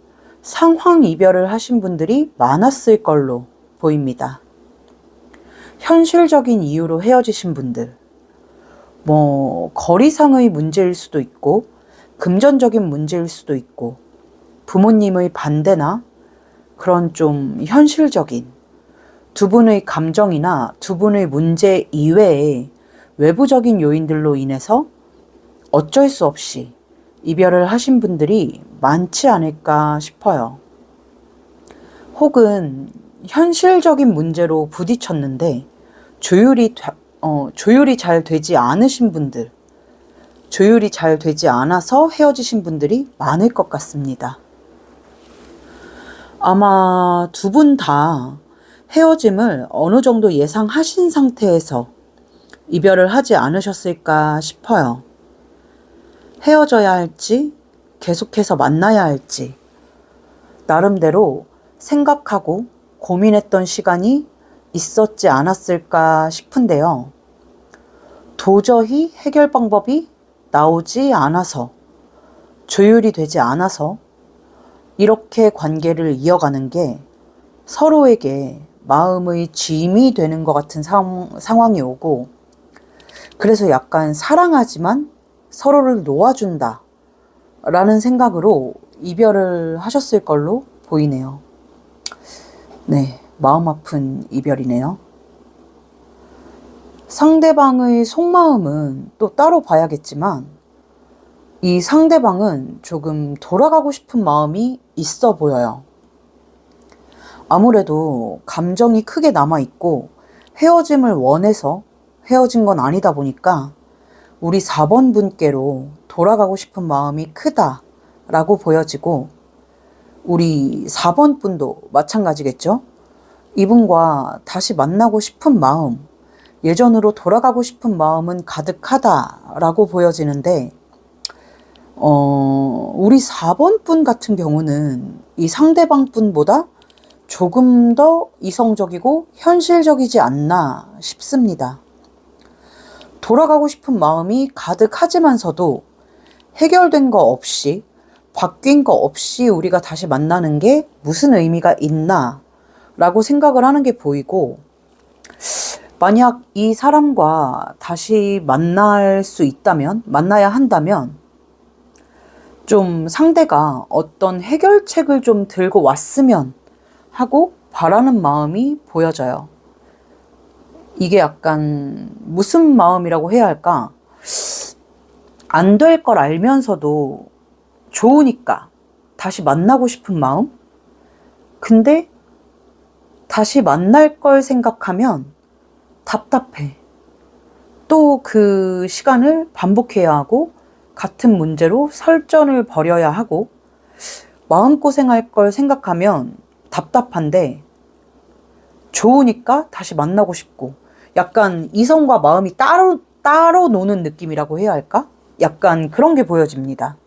상황 이별을 하신 분들이 많았을 걸로 보입니다. 현실적인 이유로 헤어지신 분들, 거리상의 문제일 수도 있고, 금전적인 문제일 수도 있고, 부모님의 반대나 그런 좀 현실적인 두 분의 감정이나 두 분의 문제 이외에 외부적인 요인들로 인해서 어쩔 수 없이 이별을 하신 분들이 많지 않을까 싶어요. 혹은 현실적인 문제로 부딪혔는데 조율이 잘 되지 않으신 분들, 조율이 잘 되지 않아서 헤어지신 분들이 많을 것 같습니다. 아마 두 분 다 헤어짐을 어느 정도 예상하신 상태에서 이별을 하지 않으셨을까 싶어요. 헤어져야 할지, 계속해서 만나야 할지, 나름대로 생각하고 고민했던 시간이 있었지 않았을까 싶은데요. 도저히 해결 방법이 나오지 않아서, 조율이 되지 않아서 이렇게 관계를 이어가는 게 서로에게 마음의 짐이 되는 것 같은 상황이 오고, 그래서 약간 사랑하지만 서로를 놓아준다 라는 생각으로 이별을 하셨을 걸로 보이네요. 네, 마음 아픈 이별이네요. 상대방의 속마음은 또 따로 봐야겠지만, 이 상대방은 조금 돌아가고 싶은 마음이 있어 보여요. 아무래도 감정이 크게 남아있고 헤어짐을 원해서 헤어진 건 아니다 보니까 우리 4번 분께로 돌아가고 싶은 마음이 크다라고 보여지고, 우리 4번 분도 마찬가지겠죠? 이분과 다시 만나고 싶은 마음, 예전으로 돌아가고 싶은 마음은 가득하다라고 보여지는데, 우리 4번 분 같은 경우는 이 상대방 분보다 조금 더 이성적이고 현실적이지 않나 싶습니다. 돌아가고 싶은 마음이 가득하지만서도 해결된 거 없이, 바뀐 거 없이 우리가 다시 만나는 게 무슨 의미가 있나 라고 생각을 하는 게 보이고, 만약 이 사람과 다시 만날 수 있다면, 만나야 한다면 좀 상대가 어떤 해결책을 좀 들고 왔으면 하고 바라는 마음이 보여져요. 이게 약간 무슨 마음이라고 해야 할까? 안 될 걸 알면서도 좋으니까 다시 만나고 싶은 마음? 근데 다시 만날 걸 생각하면 답답해. 또 그 시간을 반복해야 하고 같은 문제로 설전을 벌여야 하고, 마음고생할 걸 생각하면 답답한데 좋으니까 다시 만나고 싶고, 약간 이성과 마음이 따로 노는 느낌이라고 해야 할까? 약간 그런 게 보여집니다.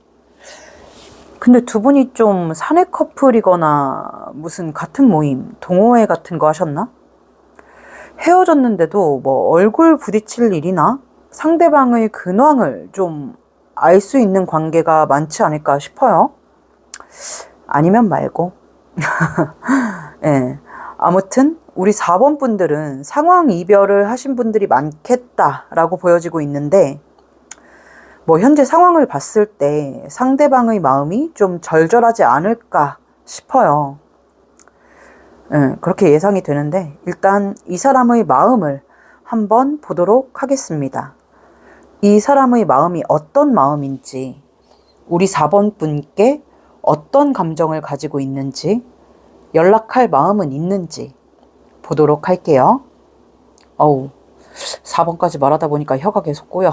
근데 두 분이 좀 사내 커플이거나 무슨 같은 모임, 동호회 같은 거 하셨나? 헤어졌는데도 뭐 얼굴 부딪힐 일이나 상대방의 근황을 좀 알 수 있는 관계가 많지 않을까 싶어요. 아니면 말고. 예. 아무튼 우리 4번 분들은 상황 이별을 하신 분들이 많겠다라고 보여지고 있는데, 뭐 현재 상황을 봤을 때 상대방의 마음이 좀 절절하지 않을까 싶어요. 예, 그렇게 예상이 되는데, 일단 이 사람의 마음을 한번 보도록 하겠습니다. 이 사람의 마음이 어떤 마음인지, 우리 4번 분께 어떤 감정을 가지고 있는지, 연락할 마음은 있는지 보도록 할게요. 4번까지 말하다 보니까 혀가 계속 꼬여.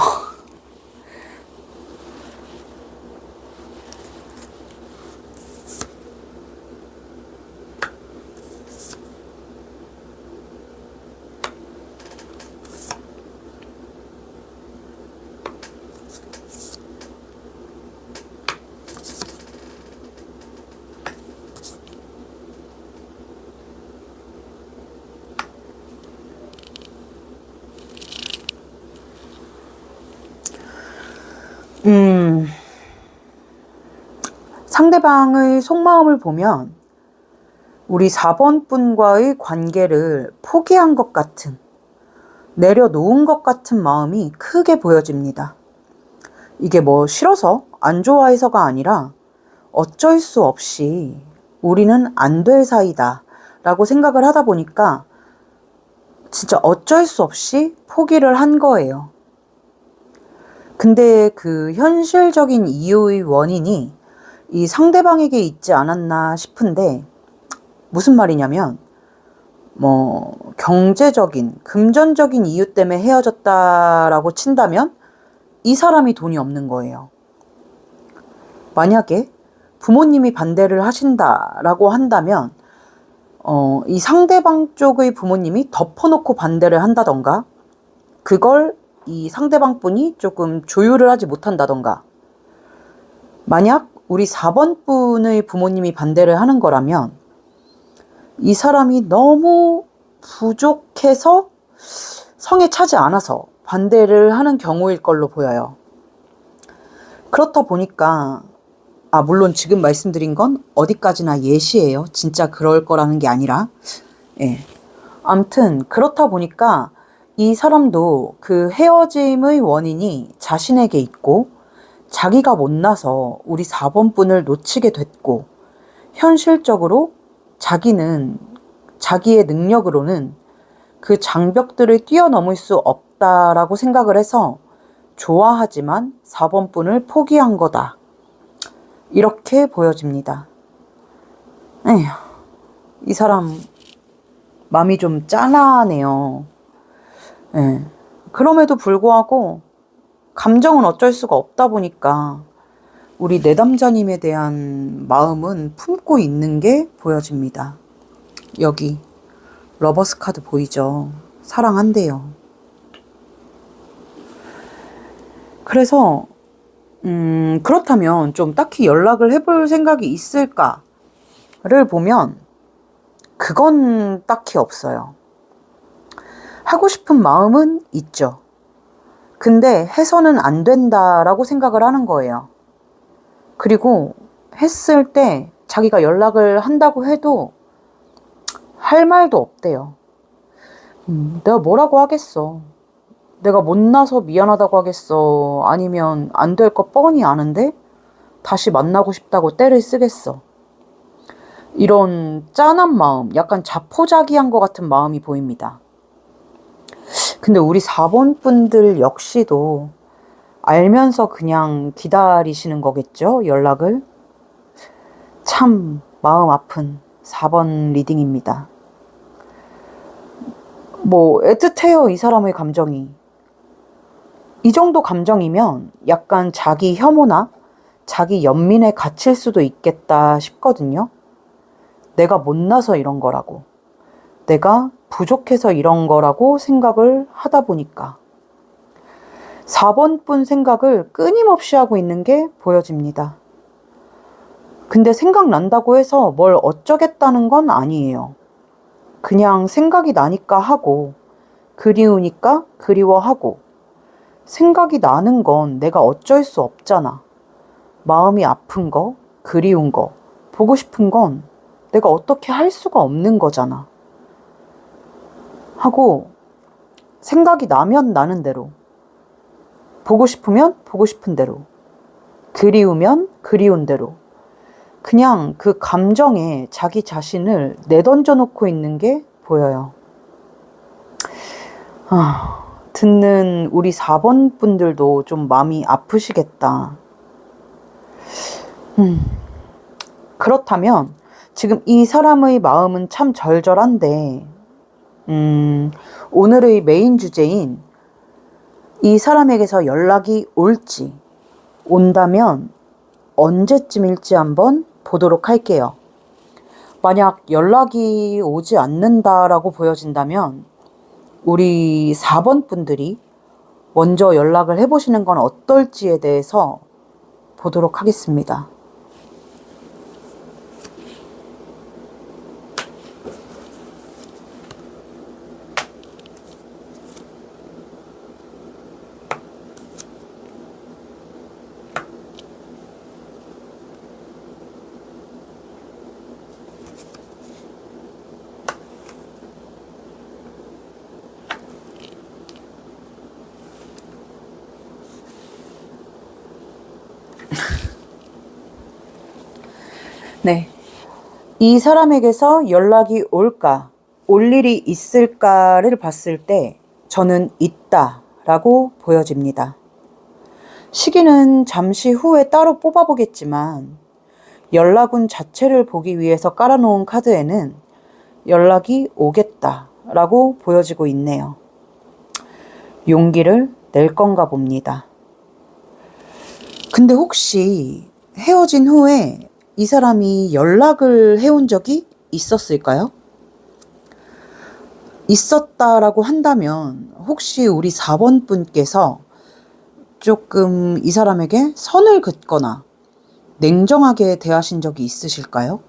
상대방의 속마음을 보면 우리 4번 분과의 관계를 포기한 것 같은, 내려놓은 것 같은 마음이 크게 보여집니다. 이게 뭐 싫어서 안 좋아해서가 아니라 어쩔 수 없이 우리는 안 될 사이다 라고 생각을 하다 보니까 진짜 어쩔 수 없이 포기를 한 거예요. 근데 그 현실적인 이유의 원인이 이 상대방에게 있지 않았나 싶은데, 무슨 말이냐면 뭐 경제적인, 금전적인 이유 때문에 헤어졌다라고 친다면 이 사람이 돈이 없는 거예요. 만약에 부모님이 반대를 하신다라고 한다면 이 상대방 쪽의 부모님이 덮어놓고 반대를 한다던가, 그걸 이 상대방 분이 조금 조율을 하지 못한다던가, 만약 우리 4번 분의 부모님이 반대를 하는 거라면 이 사람이 너무 부족해서 성에 차지 않아서 반대를 하는 경우일 걸로 보여요. 그렇다 보니까 물론 지금 말씀드린 건 어디까지나 예시예요. 진짜 그럴 거라는 게 아니라, 예. 암튼 그렇다 보니까 이 사람도 그 헤어짐의 원인이 자신에게 있고 자기가 못나서 우리 4번 분을 놓치게 됐고 현실적으로 자기는 자기의 능력으로는 그 장벽들을 뛰어넘을 수 없다라고 생각을 해서 좋아하지만 4번 분을 포기한 거다. 이렇게 보여집니다. 에휴, 이 사람 마음이 좀 짠하네요. 예. 그럼에도 불구하고 감정은 어쩔 수가 없다 보니까 우리 내담자님에 대한 마음은 품고 있는 게 보여집니다. 여기 러버스 카드 보이죠? 사랑한대요. 그래서 그렇다면 좀 딱히 연락을 해볼 생각이 있을까를 보면 그건 딱히 없어요. 하고 싶은 마음은 있죠. 근데 해서는 안 된다라고 생각을 하는 거예요. 그리고 했을 때 자기가 연락을 한다고 해도 할 말도 없대요. 내가 뭐라고 하겠어. 내가 못나서 미안하다고 하겠어. 아니면 안 될 거 뻔히 아는데 다시 만나고 싶다고 떼를 쓰겠어. 이런 짠한 마음, 약간 자포자기한 것 같은 마음이 보입니다. 근데 우리 4번 분들 역시도 알면서 그냥 기다리시는 거겠죠? 연락을. 참 마음 아픈 4번 리딩입니다. 뭐 애틋해요, 이 사람의 감정이. 이 정도 감정이면 약간 자기 혐오나 자기 연민에 갇힐 수도 있겠다 싶거든요. 내가 못나서 이런 거라고. 내가 부족해서 이런 거라고 생각을 하다 보니까. 4번 분 생각을 끊임없이 하고 있는 게 보여집니다. 근데 생각난다고 해서 뭘 어쩌겠다는 건 아니에요. 그냥 생각이 나니까 하고, 그리우니까 그리워하고, 생각이 나는 건 내가 어쩔 수 없잖아. 마음이 아픈 거, 그리운 거, 보고 싶은 건 내가 어떻게 할 수가 없는 거잖아. 하고, 생각이 나면 나는 대로, 보고 싶으면 보고 싶은 대로, 그리우면 그리운 대로, 그냥 그 감정에 자기 자신을 내던져 놓고 있는 게 보여요. 듣는 우리 4번 분들도 좀 마음이 아프시겠다. 그렇다면 지금 이 사람의 마음은 참 절절한데 오늘의 메인 주제인 이 사람에게서 연락이 올지, 온다면 언제쯤일지 한번 보도록 할게요. 만약 연락이 오지 않는다라고 보여진다면 우리 4번 분들이 먼저 연락을 해보시는 건 어떨지에 대해서 보도록 하겠습니다. 네. 이 사람에게서 연락이 올까, 올 일이 있을까를 봤을 때 저는 있다라고 보여집니다. 시기는 잠시 후에 따로 뽑아보겠지만 연락운 자체를 보기 위해서 깔아놓은 카드에는 연락이 오겠다라고 보여지고 있네요. 용기를 낼 건가 봅니다. 근데 혹시 헤어진 후에 이 사람이 연락을 해온 적이 있었을까요? 있었다라고 한다면 혹시 우리 4번 분께서 조금 이 사람에게 선을 긋거나 냉정하게 대하신 적이 있으실까요?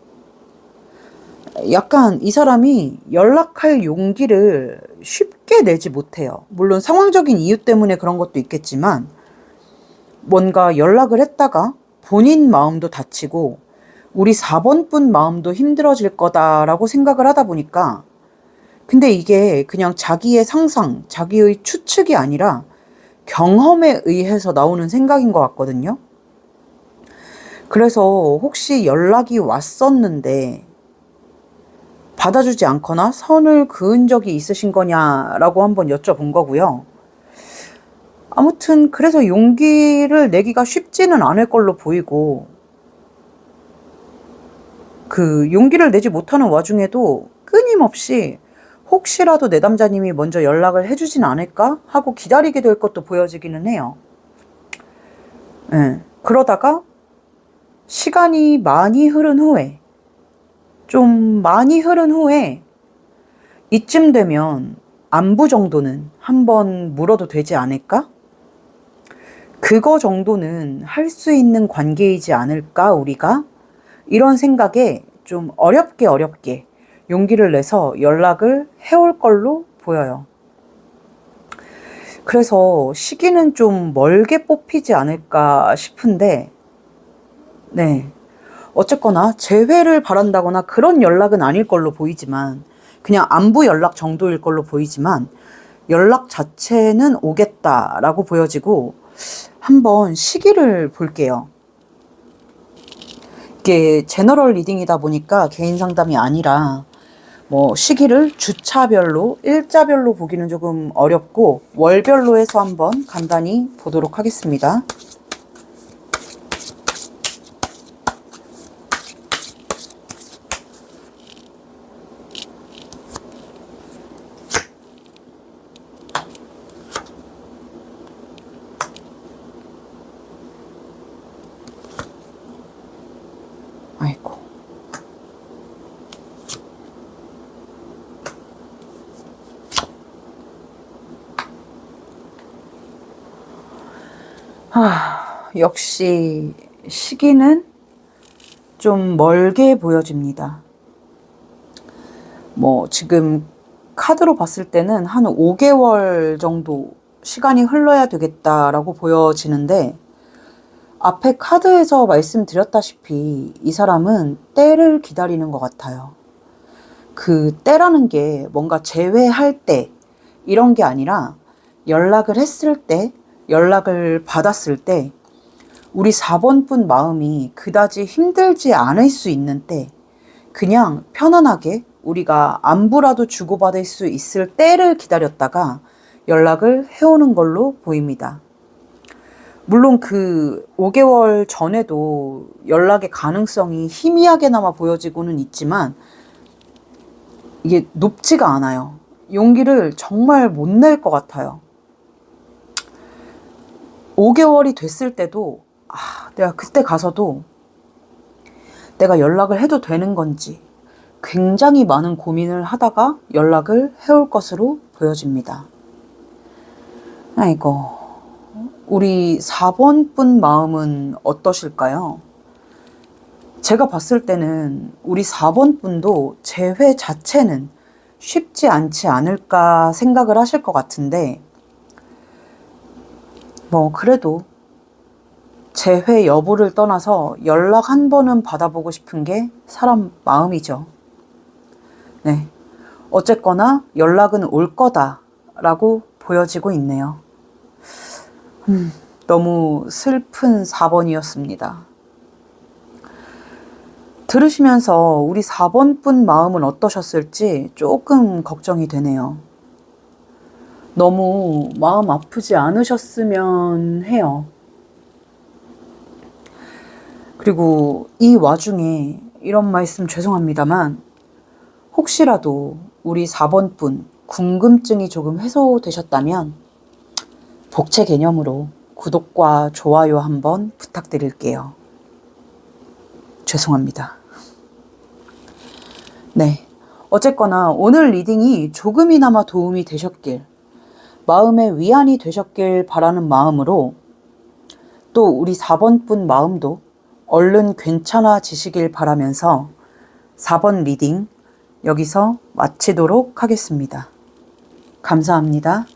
약간 이 사람이 연락할 용기를 쉽게 내지 못해요. 물론 상황적인 이유 때문에 그런 것도 있겠지만 뭔가 연락을 했다가 본인 마음도 다치고 우리 4번 분 마음도 힘들어질 거다라고 생각을 하다 보니까 근데 이게 그냥 자기의 상상, 자기의 추측이 아니라 경험에 의해서 나오는 생각인 것 같거든요. 그래서 혹시 연락이 왔었는데 받아주지 않거나 선을 그은 적이 있으신 거냐라고 한번 여쭤본 거고요. 아무튼 그래서 용기를 내기가 쉽지는 않을 걸로 보이고, 그 용기를 내지 못하는 와중에도 끊임없이 혹시라도 내 남자님이 먼저 연락을 해주진 않을까 하고 기다리게 될 것도 보여지기는 해요. 예. 그러다가 시간이 많이 흐른 후에, 좀 많이 흐른 후에 이쯤 되면 안부 정도는 한번 물어도 되지 않을까? 그거 정도는 할 수 있는 관계이지 않을까, 우리가? 이런 생각에 좀 어렵게 용기를 내서 연락을 해올 걸로 보여요. 그래서 시기는 좀 멀게 뽑히지 않을까 싶은데, 네. 어쨌거나 재회를 바란다거나 그런 연락은 아닐 걸로 보이지만, 그냥 안부 연락 정도일 걸로 보이지만, 연락 자체는 오겠다라고 보여지고, 한번 시기를 볼게요. 이게 제너럴 리딩이다 보니까 개인 상담이 아니라 뭐 시기를 주차별로, 일자별로 보기는 조금 어렵고 월별로 해서 한번 간단히 보도록 하겠습니다. 아이고. 역시 시기는 좀 멀게 보여집니다. 뭐 지금 카드로 봤을 때는 한 5개월 정도 시간이 흘러야 되겠다라고 보여지는데, 앞에 카드에서 말씀드렸다시피 이 사람은 때를 기다리는 것 같아요. 그 때라는 게 뭔가 재회할 때 이런 게 아니라 연락을 했을 때, 연락을 받았을 때 우리 4번 분 마음이 그다지 힘들지 않을 수 있는 때, 그냥 편안하게 우리가 안부라도 주고받을 수 있을 때를 기다렸다가 연락을 해오는 걸로 보입니다. 물론 그 5개월 전에도 연락의 가능성이 희미하게나마 보여지고는 있지만 이게 높지가 않아요. 용기를 정말 못 낼 것 같아요. 5개월이 됐을 때도 내가 그때 가서도 내가 연락을 해도 되는 건지 굉장히 많은 고민을 하다가 연락을 해올 것으로 보여집니다. 아이고, 우리 4번 분 마음은 어떠실까요? 제가 봤을 때는 우리 4번 분도 재회 자체는 쉽지 않지 않을까 생각을 하실 것 같은데, 뭐 그래도 재회 여부를 떠나서 연락 한 번은 받아보고 싶은 게 사람 마음이죠. 네. 어쨌거나 연락은 올 거다라고 보여지고 있네요. 너무 슬픈 4번이었습니다. 들으시면서 우리 4번 분 마음은 어떠셨을지 조금 걱정이 되네요. 너무 마음 아프지 않으셨으면 해요. 그리고 이 와중에 이런 말씀 죄송합니다만, 혹시라도 우리 4번 분 궁금증이 조금 해소되셨다면 복채 개념으로 구독과 좋아요 한번 부탁드릴게요. 죄송합니다. 네. 어쨌거나 오늘 리딩이 조금이나마 도움이 되셨길, 마음의 위안이 되셨길 바라는 마음으로, 또 우리 4번 분 마음도 얼른 괜찮아지시길 바라면서 4번 리딩 여기서 마치도록 하겠습니다. 감사합니다.